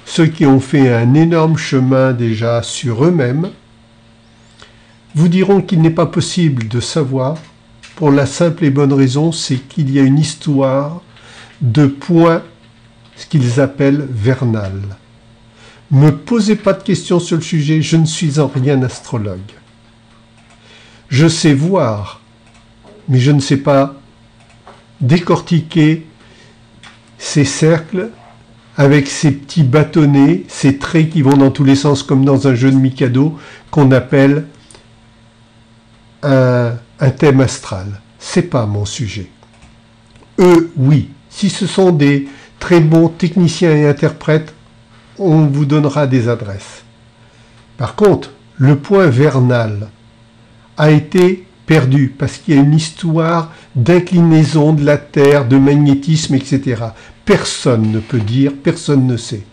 ceux qui ont fait un énorme chemin déjà sur eux-mêmes, vous diront qu'il n'est pas possible de savoir, pour la simple et bonne raison, c'est qu'il y a une histoire de points, ce qu'ils appellent vernal. Ne me posez pas de questions sur le sujet, je ne suis en rien astrologue. Je sais voir, mais je ne sais pas décortiquer ces cercles avec ces petits bâtonnets, ces traits qui vont dans tous les sens comme dans un jeu de Mikado qu'on appelle un thème astral. C'est pas mon sujet. Eux, oui. Si ce sont des très bons techniciens et interprètes, on vous donnera des adresses. Par contre, le point vernal a été perdu parce qu'il y a une histoire d'inclinaison de la Terre, de magnétisme, etc. Personne ne peut dire, personne ne sait.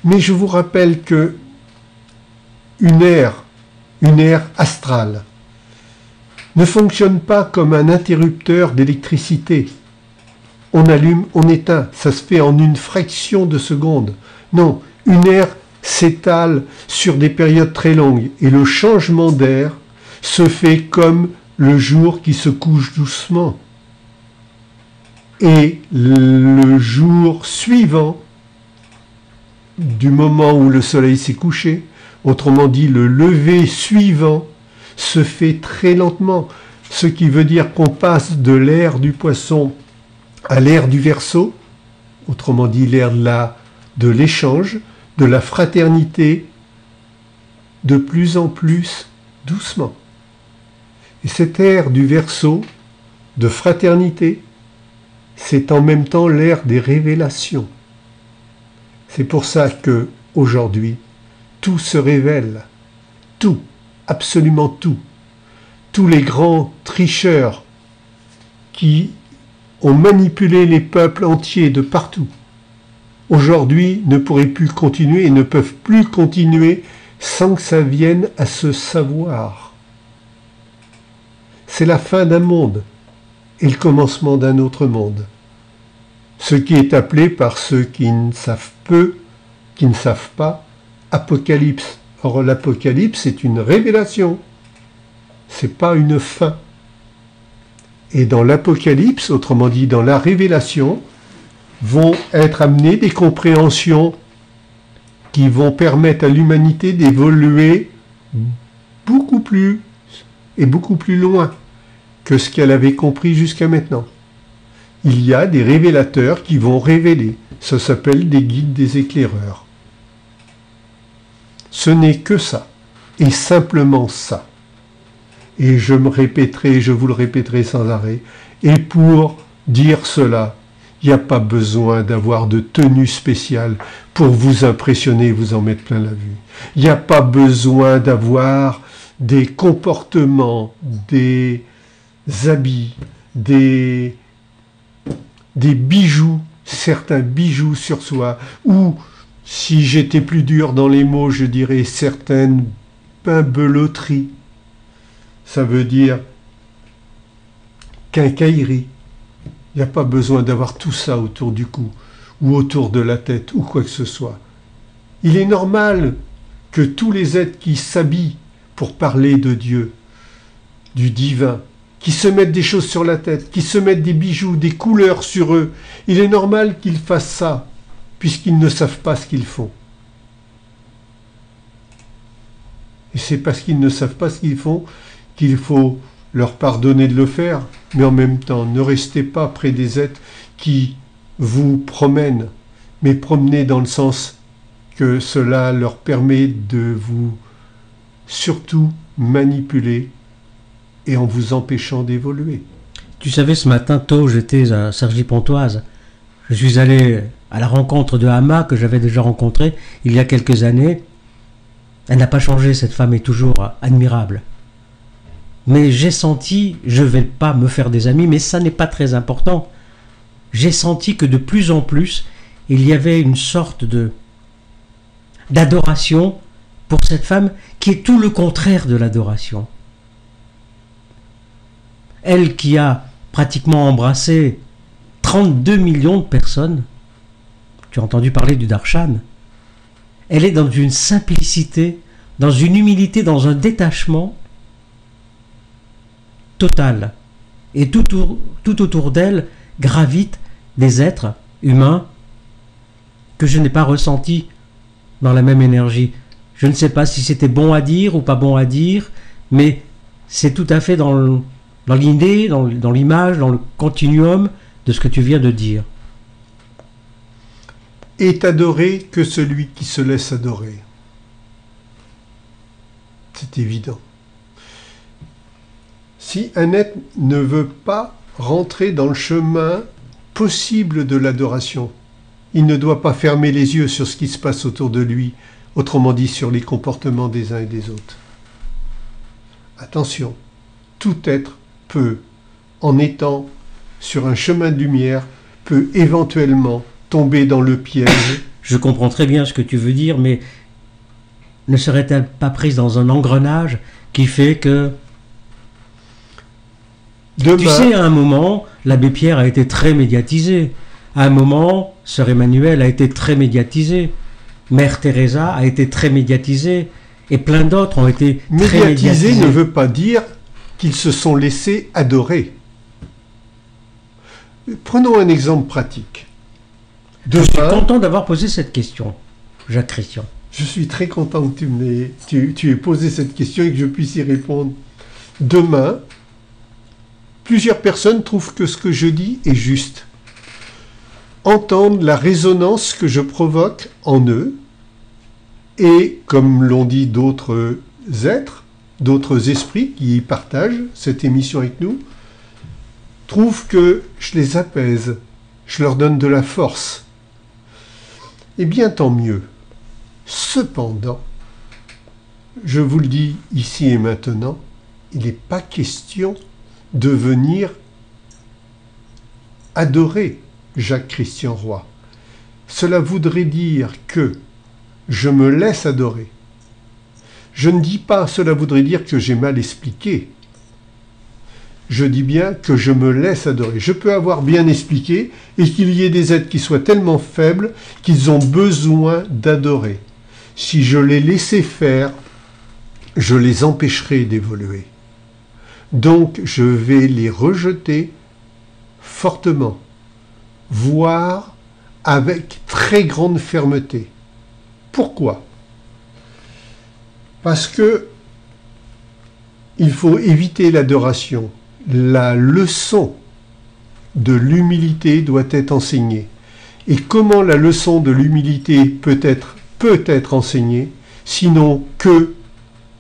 Mais je vous rappelle que une ère astrale, ne fonctionne pas comme un interrupteur d'électricité. On allume, on éteint, ça se fait en une fraction de seconde. Non, une ère s'étale sur des périodes très longues et le changement d'air se fait comme le jour qui se couche doucement. Et le jour suivant, du moment où le soleil s'est couché, autrement dit le lever suivant, se fait très lentement, ce qui veut dire qu'on passe de l'ère du Poisson à l'ère du Verseau, autrement dit l'ère de l'échange, de la fraternité, de plus en plus doucement. Et cette ère du Verseau, de fraternité, c'est en même temps l'ère des révélations. C'est pour ça que aujourd'hui, tout se révèle, tout. Absolument tout. Tous les grands tricheurs qui ont manipulé les peuples entiers de partout, aujourd'hui ne pourraient plus continuer et ne peuvent plus continuer sans que ça vienne à se savoir. C'est la fin d'un monde et le commencement d'un autre monde. Ce qui est appelé par ceux qui ne savent pas, Apocalypse. Or, l'Apocalypse, c'est une révélation. c'est pas une fin. Et dans l'Apocalypse, autrement dit dans la Révélation, vont être amenées des compréhensions qui vont permettre à l'humanité d'évoluer beaucoup plus et beaucoup plus loin que ce qu'elle avait compris jusqu'à maintenant. Il y a des révélateurs qui vont révéler. Ça s'appelle des guides des éclaireurs. Ce n'est que ça, et simplement ça. Et je me répéterai, je vous le répéterai sans arrêt. Et pour dire cela, il n'y a pas besoin d'avoir de tenue spéciale pour vous impressionner et vous en mettre plein la vue. Il n'y a pas besoin d'avoir des comportements, des habits, des bijoux, certains bijoux sur soi, ou, si j'étais plus dur dans les mots, je dirais certaines bimbeloteries. Ça veut dire quincaillerie. Il n'y a pas besoin d'avoir tout ça autour du cou, ou autour de la tête, ou quoi que ce soit. Il est normal que tous les êtres qui s'habillent pour parler de Dieu, du divin, qui se mettent des choses sur la tête, qui se mettent des bijoux, des couleurs sur eux, il est normal qu'ils fassent ça, puisqu'ils ne savent pas ce qu'ils font. Et c'est parce qu'ils ne savent pas ce qu'ils font qu'il faut leur pardonner de le faire, mais en même temps, ne restez pas près des êtres qui vous promènent, mais promenez dans le sens que cela leur permet de vous surtout manipuler et en vous empêchant d'évoluer. Tu savais, ce matin tôt, j'étais à Cergy-Pontoise. Je suis allé à la rencontre de Hama, que j'avais déjà rencontrée il y a quelques années. Elle n'a pas changé, cette femme est toujours admirable. Mais j'ai senti, je ne vais pas me faire des amis, mais ça n'est pas très important. J'ai senti que de plus en plus, il y avait une sorte d'adoration pour cette femme qui est tout le contraire de l'adoration. Elle qui a pratiquement embrassé 32 millions de personnes, tu as entendu parler du Darshan, elle est dans une simplicité, dans une humilité, dans un détachement total. Et tout autour d'elle gravitent des êtres humains que je n'ai pas ressentis dans la même énergie. Je ne sais pas si c'était bon à dire ou pas bon à dire, mais c'est tout à fait dans l'idée, dans l'image, dans le continuum de ce que tu viens de dire. Est adoré que celui qui se laisse adorer. C'est évident. Si un être ne veut pas rentrer dans le chemin possible de l'adoration, il ne doit pas fermer les yeux sur ce qui se passe autour de lui, autrement dit sur les comportements des uns et des autres. Attention, tout être peut, en étant sur un chemin de lumière, peut éventuellement tomber dans le piège. Je comprends très bien ce que tu veux dire, mais ne serait-elle pas prise dans un engrenage qui fait que... Demain, tu sais, à un moment, l'abbé Pierre a été très médiatisé. À un moment, sœur Emmanuelle a été très médiatisée. Mère Teresa a été très médiatisée. Et plein d'autres ont été très médiatisés. Médiatiser ne veut pas dire qu'ils se sont laissés adorer. Prenons un exemple pratique. Je suis content d'avoir posé cette question, Jacques Christian. Je suis très content que tu aies posé cette question et que je puisse y répondre. Demain, plusieurs personnes trouvent que ce que je dis est juste. Entendent la résonance que je provoque en eux et, comme l'ont dit d'autres êtres, d'autres esprits qui partagent cette émission avec nous, trouvent que je les apaise, je leur donne de la force. Eh bien, tant mieux. Cependant, je vous le dis ici et maintenant, il n'est pas question de venir adorer Jacques Christian Roy. Cela voudrait dire que je me laisse adorer. Je ne dis pas cela voudrait dire que j'ai mal expliqué. Je dis bien que je me laisse adorer. Je peux avoir bien expliqué et qu'il y ait des êtres qui soient tellement faibles qu'ils ont besoin d'adorer. Si je les laissais faire, je les empêcherais d'évoluer. Donc je vais les rejeter fortement, voire avec très grande fermeté. Pourquoi? Parce que il faut éviter l'adoration. La leçon de l'humilité doit être enseignée. Et comment la leçon de l'humilité peut être enseignée, sinon que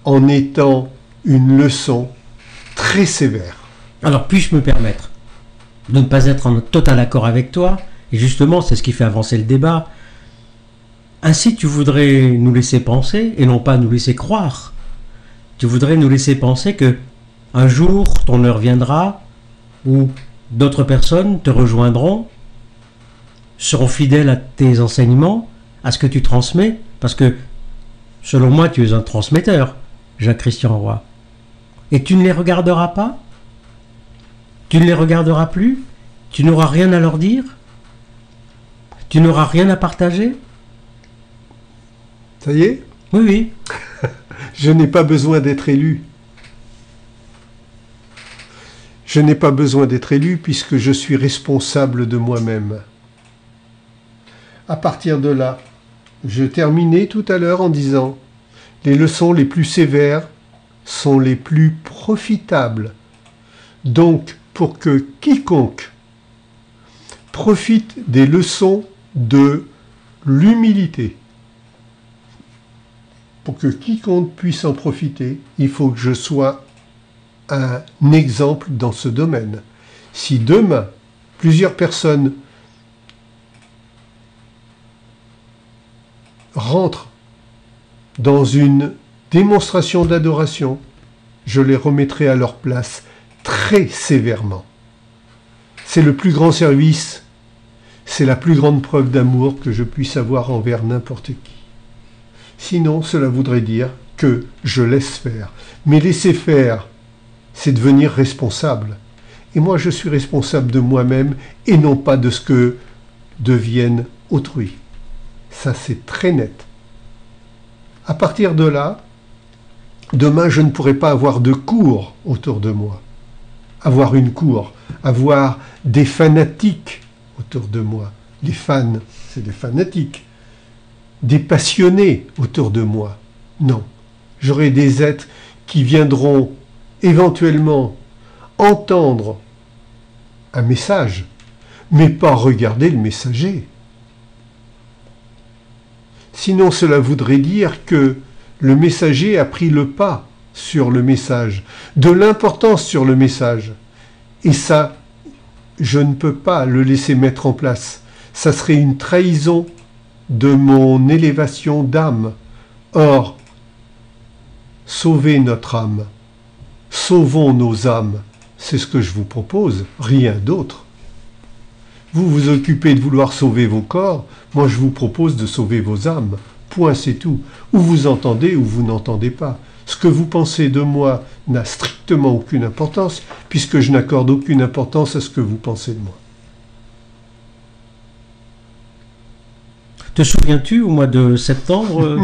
en étant une leçon très sévère. Alors, puis-je me permettre de ne pas être en total accord avec toi? Et justement, c'est ce qui fait avancer le débat. Ainsi, tu voudrais nous laisser penser, et non pas nous laisser croire. Tu voudrais nous laisser penser que un jour, ton heure viendra, où d'autres personnes te rejoindront, seront fidèles à tes enseignements, à ce que tu transmets, parce que, selon moi, tu es un transmetteur, Jacques-Christian Roy. Et tu ne les regarderas pas? Tu ne les regarderas plus? Tu n'auras rien à leur dire? Tu n'auras rien à partager? Ça y est? Oui, oui. Je n'ai pas besoin d'être élu. Je n'ai pas besoin d'être élu puisque je suis responsable de moi-même. À partir de là, je terminais tout à l'heure en disant « Les leçons les plus sévères sont les plus profitables. » Donc, pour que quiconque profite des leçons de l'humilité, pour que quiconque puisse en profiter, il faut que je sois un exemple dans ce domaine. Si demain, plusieurs personnes rentrent dans une démonstration d'adoration, je les remettrai à leur place très sévèrement. C'est le plus grand service, c'est la plus grande preuve d'amour que je puisse avoir envers n'importe qui. Sinon, cela voudrait dire que je laisse faire. Mais laisser faire, c'est devenir responsable. Et moi, je suis responsable de moi-même et non pas de ce que devienne autrui. Ça, c'est très net. À partir de là, demain, je ne pourrai pas avoir de cour autour de moi. Avoir une cour, avoir des fanatiques autour de moi. Les fans, c'est des fanatiques. Des passionnés autour de moi. Non. J'aurai des êtres qui viendront éventuellement entendre un message, mais pas regarder le messager. Sinon, cela voudrait dire que le messager a pris le pas sur le message, de l'importance sur le message. Et ça, je ne peux pas le laisser mettre en place. Ça serait une trahison de mon élévation d'âme. Or, sauvez notre âme, sauvons nos âmes, c'est ce que je vous propose, rien d'autre. Vous vous occupez de vouloir sauver vos corps, moi je vous propose de sauver vos âmes, point c'est tout. Ou vous entendez ou vous n'entendez pas. Ce que vous pensez de moi n'a strictement aucune importance, puisque je n'accorde aucune importance à ce que vous pensez de moi. Te souviens-tu, au mois de septembre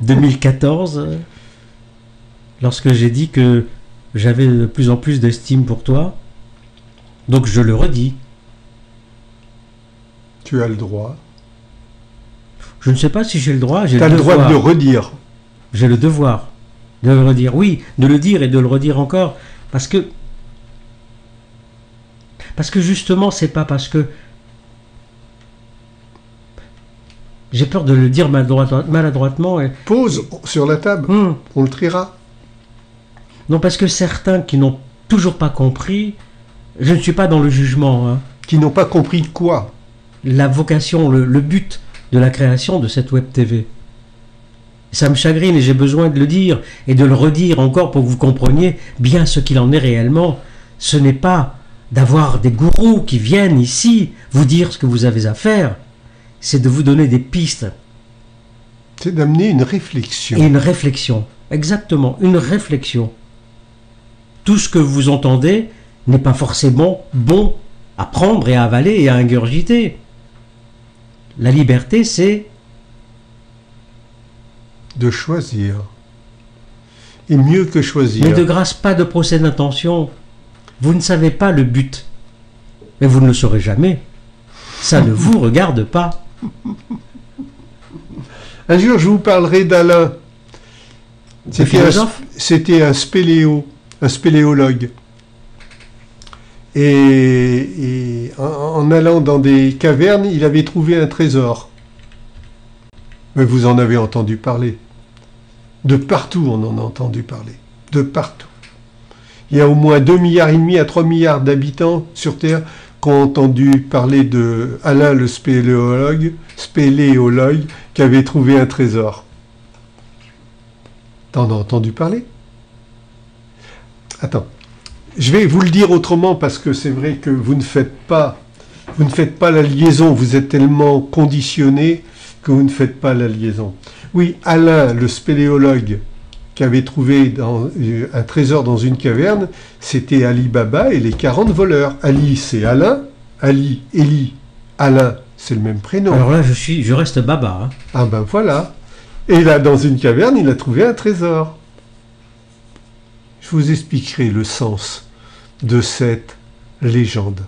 2014, lorsque j'ai dit que j'avais de plus en plus d'estime pour toi? Donc je le redis. Tu as le droit. Je ne sais pas si j'ai le droit. Tu as le droit de le redire. J'ai le devoir de le redire. Oui, de le dire et de le redire encore. Parce que justement, c'est pas parce que j'ai peur de le dire maladroitement. Pose sur la table, on le triera. Non, parce que certains qui n'ont toujours pas compris, je ne suis pas dans le jugement. Hein. Qui n'ont pas compris quoi? La vocation, le but de la création de cette web TV. Ça me chagrine et j'ai besoin de le dire et de le redire encore pour que vous compreniez bien ce qu'il en est réellement. Ce n'est pas d'avoir des gourous qui viennent ici vous dire ce que vous avez à faire. C'est de vous donner des pistes. C'est d'amener une réflexion. Et une réflexion, exactement, une réflexion. Tout ce que vous entendez n'est pas forcément bon à prendre et à avaler et à ingurgiter. La liberté, c'est de choisir. est mieux que choisir. Mais de grâce, pas de procès d'intention. Vous ne savez pas le but. Mais vous ne le saurez jamais. Ça ne vous regarde pas. Un jour, je vous parlerai d'Alain. C'était un spéléologue. Et en allant dans des cavernes, il avait trouvé un trésor. Mais vous en avez entendu parler. De partout, on en a entendu parler. De partout. Il y a au moins 2,5 milliards à 3 milliards d'habitants sur Terre qui ont entendu parler de Alain le spéléologue qui avait trouvé un trésor. T'en as entendu parler? Attends. Je vais vous le dire autrement parce que c'est vrai que vous ne faites pas la liaison. Vous êtes tellement conditionné que vous ne faites pas la liaison. Oui, Alain, le spéléologue qui avait trouvé un trésor dans une caverne, c'était Ali Baba et les 40 voleurs. Ali, c'est Alain. Ali, Eli, Alain, c'est le même prénom. Alors là, je reste Baba. Hein. Ah ben voilà. Et là, dans une caverne, il a trouvé un trésor. Je vous expliquerai le sens de cette légende.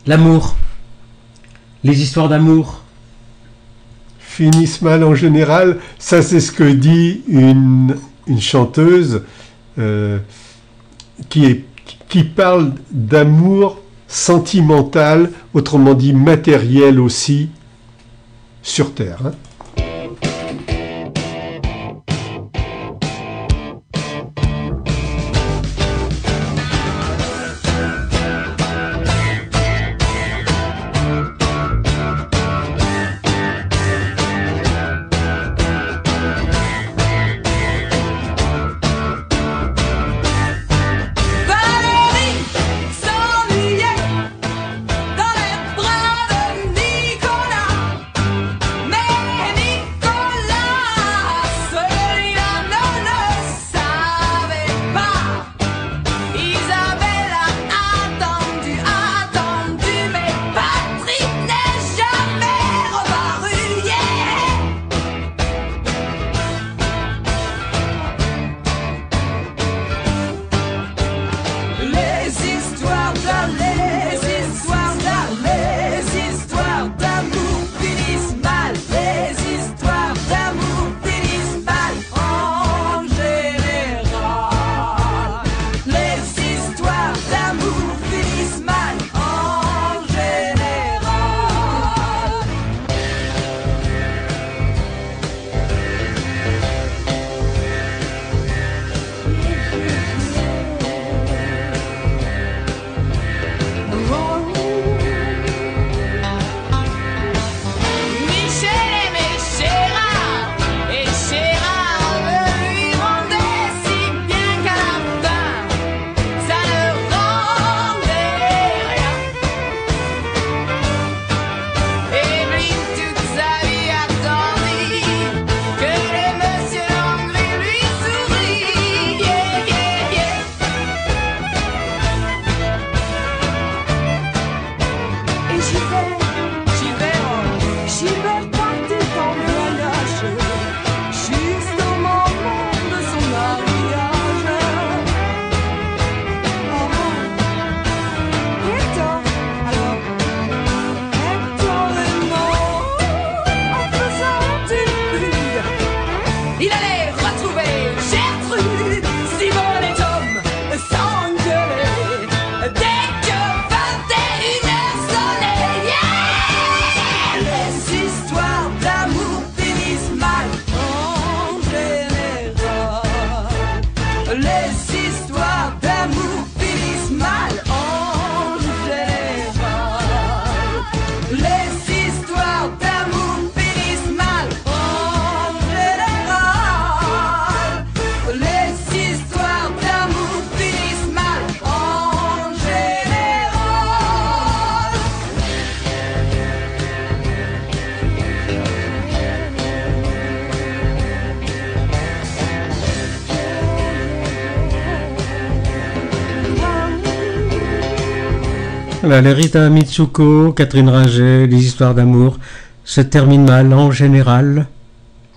L'amour. Les histoires d'amour. Finissent mal en général. Ça, c'est ce que dit une chanteuse qui parle d'amour sentimental, autrement dit matériel aussi, sur Terre. Hein. Les Rita Mitsuko, Catherine Ringer, les histoires d'amour se terminent mal en général.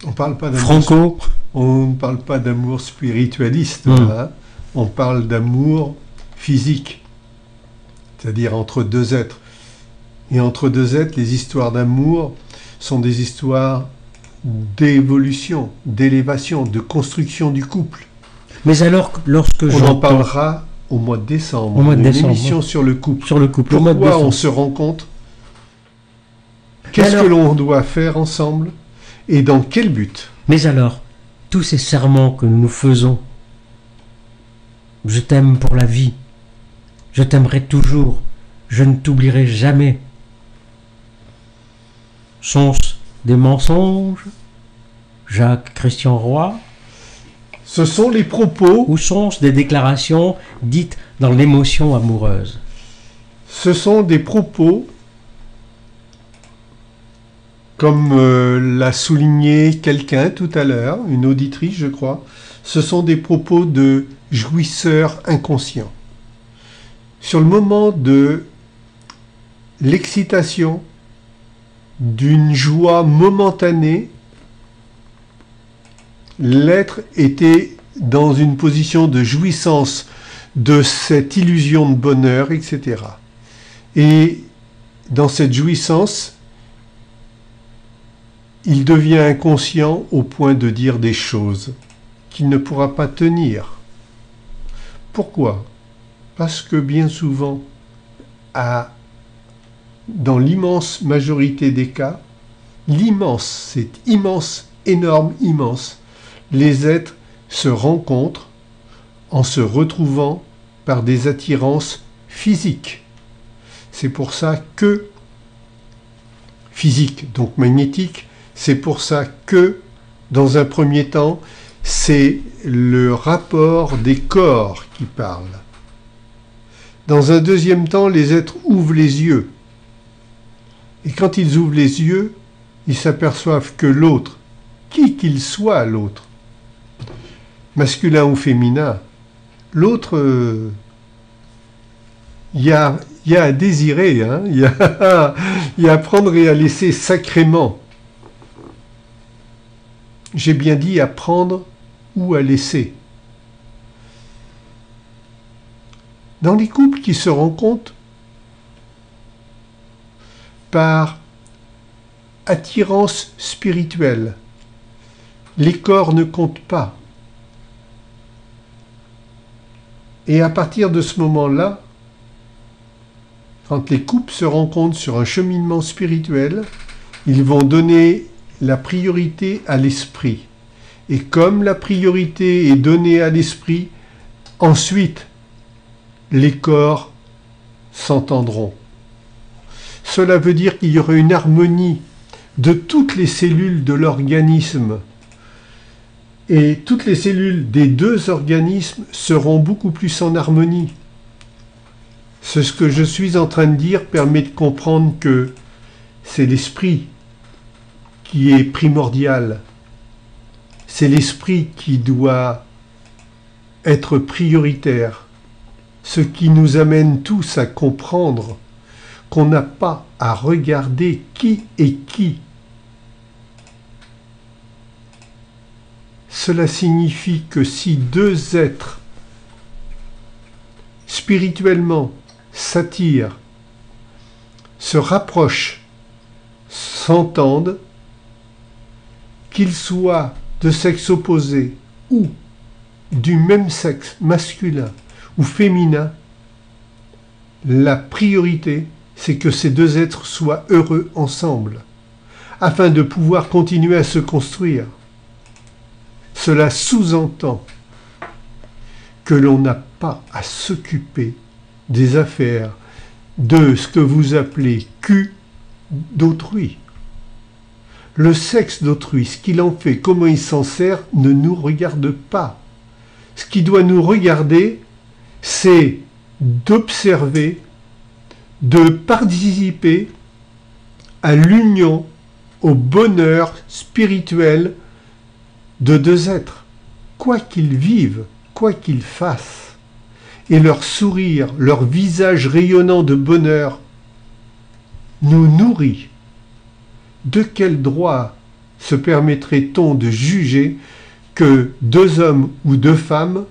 On parle pas d'amour. Franco. On ne parle pas d'amour spiritualiste, hein. On parle d'amour physique, c'est-à-dire entre deux êtres. Et entre deux êtres, les histoires d'amour sont des histoires d'évolution, d'élévation, de construction du couple. Mais alors, lorsque On en j'entends... parlera au mois de décembre. Au mois de une décembre, émission sur le couple. Sur le couple, au mois de Pourquoi décembre. on se rencontre? Qu'est-ce que l'on doit faire ensemble? Et dans quel but? Mais alors, tous ces serments que nous nous faisons, je t'aime pour la vie, je t'aimerai toujours, je ne t'oublierai jamais, sont-ce des mensonges, Jacques Christian Roy, Ce sont les propos, ou sont-ce des déclarations dites dans l'émotion amoureuse? ce sont des propos, comme l'a souligné quelqu'un tout à l'heure, une auditrice je crois, ce sont des propos de jouisseurs inconscients. Sur le moment de l'excitation, d'une joie momentanée, l'être était dans une position de jouissance de cette illusion de bonheur, etc. Et dans cette jouissance, il devient inconscient au point de dire des choses qu'il ne pourra pas tenir. Pourquoi? Parce que bien souvent, dans l'immense majorité des cas, c'est immense, énorme, immense, les êtres se rencontrent en se retrouvant par des attirances physiques. C'est pour ça que, physique, donc magnétique, c'est pour ça que, dans un premier temps, c'est le rapport des corps qui parle. Dans un deuxième temps, les êtres ouvrent les yeux. Et quand ils ouvrent les yeux, ils s'aperçoivent que l'autre, qui qu'il soit l'autre, masculin ou féminin, l'autre, il y a à désirer, hein, il y a à prendre et à laisser sacrément. J'ai bien dit à prendre ou à laisser. Dans les couples qui se rencontrent par attirance spirituelle, les corps ne comptent pas. Et à partir de ce moment-là, quand les couples se rencontrent sur un cheminement spirituel, ils vont donner la priorité à l'esprit. Et comme la priorité est donnée à l'esprit, ensuite, les corps s'entendront. Cela veut dire qu'il y aura une harmonie de toutes les cellules de l'organisme. Et toutes les cellules des deux organismes seront beaucoup plus en harmonie. Ce que je suis en train de dire permet de comprendre que c'est l'esprit qui est primordial. C'est l'esprit qui doit être prioritaire. Ce qui nous amène tous à comprendre qu'on n'a pas à regarder qui est qui. Cela signifie que si deux êtres spirituellement s'attirent, se rapprochent, s'entendent, qu'ils soient de sexe opposé ou du même sexe, masculin ou féminin, la priorité, c'est que ces deux êtres soient heureux ensemble, afin de pouvoir continuer à se construire. Cela sous-entend que l'on n'a pas à s'occuper des affaires de ce que vous appelez cul d'autrui. Le sexe d'autrui, ce qu'il en fait, comment il s'en sert, ne nous regarde pas. Ce qui doit nous regarder, c'est d'observer, de participer à l'union, au bonheur spirituel de deux êtres, quoi qu'ils vivent, quoi qu'ils fassent. Et leur sourire, leur visage rayonnant de bonheur nous nourrit. De quel droit se permettrait-on de juger que deux hommes ou deux femmes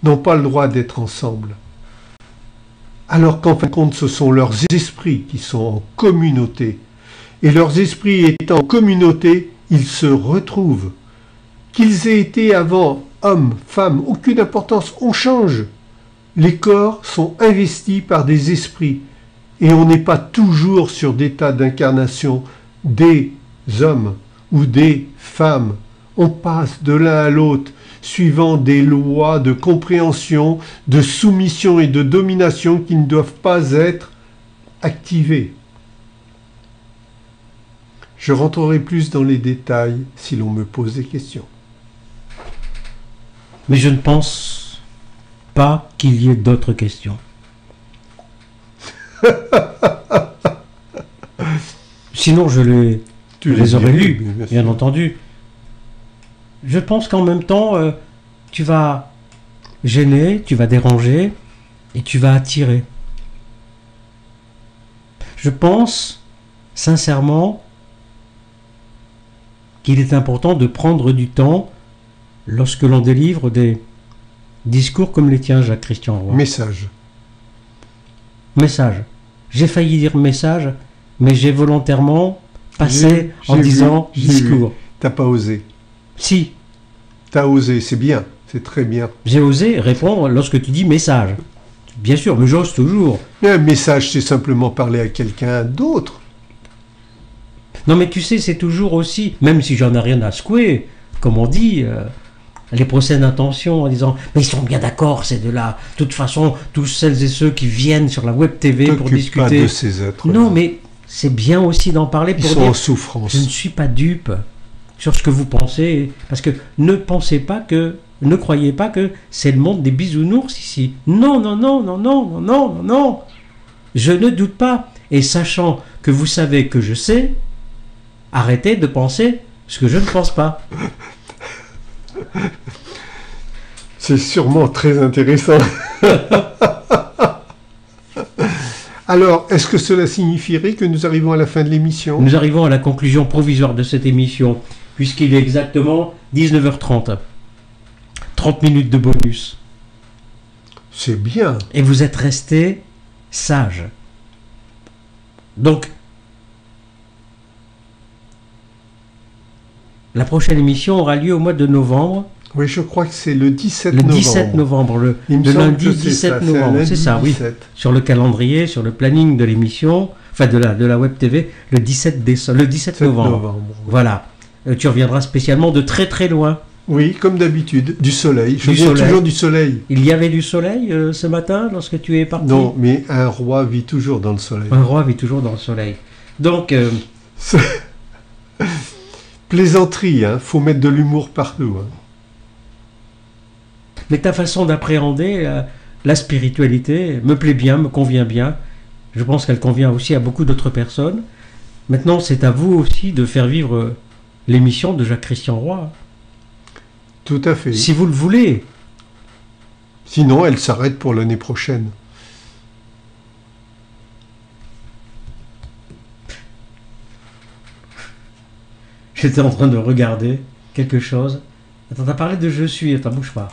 n'ont pas le droit d'être ensemble. Alors qu'en fin de compte, ce sont leurs esprits qui sont en communauté. Et leurs esprits étant en communauté, ils se retrouvent. Qu'ils aient été avant hommes, femmes, aucune importance, on change. Les corps sont investis par des esprits. Et on n'est pas toujours sur des tas d'incarnations des hommes ou des femmes. On passe de l'un à l'autre, suivant des lois de compréhension, de soumission et de domination qui ne doivent pas être activées. Je rentrerai plus dans les détails si l'on me pose des questions. Mais je ne pense pas qu'il y ait d'autres questions. Sinon, je les aurais lues, bien entendu. Je pense qu'en même temps, tu vas gêner, tu vas déranger et tu vas attirer. Je pense sincèrement qu'il est important de prendre du temps lorsque l'on délivre des discours comme les tiens, Jacques-Christian Roy. Message. Message. J'ai failli dire message, mais j'ai volontairement passé en disant discours. T'as pas osé. Si. T'as osé, c'est bien, c'est très bien. J'ai osé répondre lorsque tu dis message. Bien sûr, mais j'ose toujours. Mais un message, c'est simplement parler à quelqu'un d'autre. Non, mais tu sais, c'est toujours aussi, même si j'en ai rien à secouer, comme on dit, les procès d'intention en disant mais ils sont bien d'accord, c'est de là. De toute façon, tous celles et ceux qui viennent sur la web TV pour discuter. Pas de ces êtres. Non, mais c'est bien aussi d'en parler pour ils sont dire en souffrance. je ne suis pas dupe sur ce que vous pensez, parce que ne croyez pas que c'est le monde des bisounours ici. Non, non, non, non, non, non, non, non, non. Je ne doute pas. Et sachant que vous savez que je sais, arrêtez de penser ce que je ne pense pas. C'est sûrement très intéressant. Alors, est-ce que cela signifierait que nous arrivons à la fin de l'émission ? Nous arrivons à la conclusion provisoire de cette émission, puisqu'il est exactement 19h30. 30 minutes de bonus. C'est bien. Et vous êtes restés sages. Donc, la prochaine émission aura lieu au mois de novembre. Oui, je crois que c'est le 17 novembre. Le 17 novembre, le lundi 17 novembre, c'est ça, oui. Sur le calendrier, sur le planning de l'émission, enfin de la web TV, le 17 novembre. Voilà. Tu reviendras spécialement de très très loin. Oui, comme d'habitude, du soleil. Je viens toujours du soleil. Il y avait du soleil ce matin lorsque tu es parti ? Non, mais un roi vit toujours dans le soleil. Un roi vit toujours dans le soleil. Donc... Plaisanterie, hein. Faut mettre de l'humour partout. Hein. Mais ta façon d'appréhender la spiritualité me plaît bien, me convient bien. Je pense qu'elle convient aussi à beaucoup d'autres personnes. Maintenant, c'est à vous aussi de faire vivre l'émission de Jacques-Christian Roy. Tout à fait. Si vous le voulez. Sinon, elle s'arrête pour l'année prochaine. J'étais en train de regarder quelque chose. Attends, t'as parlé de je suis, attends, bouge pas.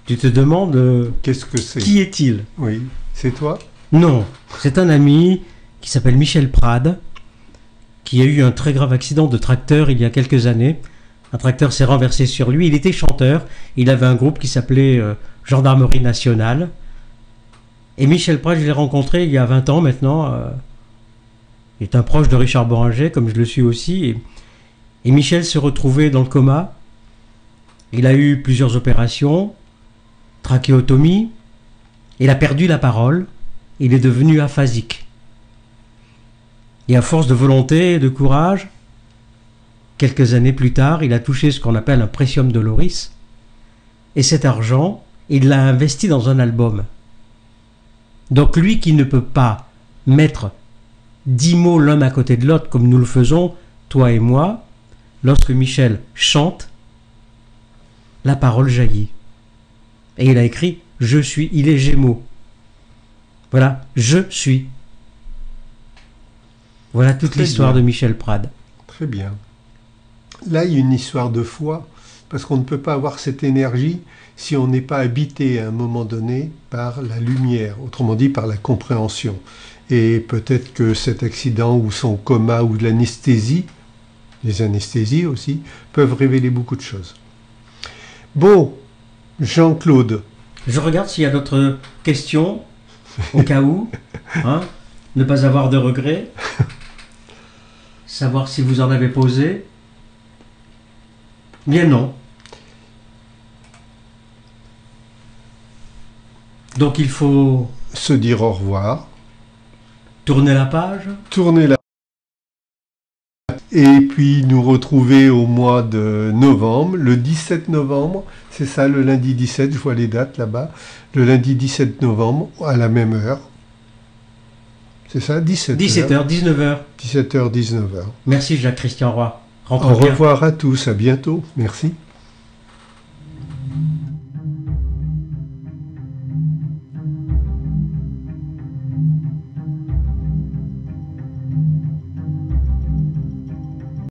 Tu te demandes Qu'est-ce que c'est? qui est-il? Oui, c'est toi? Non, c'est un ami qui s'appelle Michel Prade, qui a eu un très grave accident de tracteur il y a quelques années. Un tracteur s'est renversé sur lui. Il était chanteur. Il avait un groupe qui s'appelait Gendarmerie Nationale. Et Michel Prade, je l'ai rencontré il y a 20 ans maintenant. Il est un proche de Richard Bohringer, comme je le suis aussi. Et Michel se retrouvait dans le coma. Il a eu plusieurs opérations, trachéotomie. Il a perdu la parole. Il est devenu aphasique. Et à force de volonté et de courage, quelques années plus tard, il a touché ce qu'on appelle un précium doloris. Et cet argent, il l'a investi dans un album. Donc lui qui ne peut pas mettre 10 mots l'un à côté de l'autre comme nous le faisons, toi et moi, lorsque Michel chante, la parole jaillit. Et il a écrit « Je suis », il est Gémeaux. Voilà, « Je suis ». Voilà toute l'histoire de Michel Prade. Très bien. Là, il y a une histoire de foi, parce qu'on ne peut pas avoir cette énergie si on n'est pas habité à un moment donné par la lumière, autrement dit par la compréhension. Et peut-être que cet accident ou son coma ou de l'anesthésie, les anesthésies aussi, peuvent révéler beaucoup de choses. Bon, Jean-Claude. Je regarde s'il y a d'autres questions, au cas où, hein, ne pas avoir de regrets, savoir si vous en avez posé. Bien non. Donc il faut se dire au revoir. Tourner la page. Tourner la et puis nous retrouver au mois de novembre, le 17 novembre, c'est ça, le lundi 17, je vois les dates là-bas, le lundi 17 novembre, à la même heure. C'est ça, 17h, 19h. 17h, 19h. Merci Jacques-Christian Roy. Au revoir à tous, à bientôt, merci.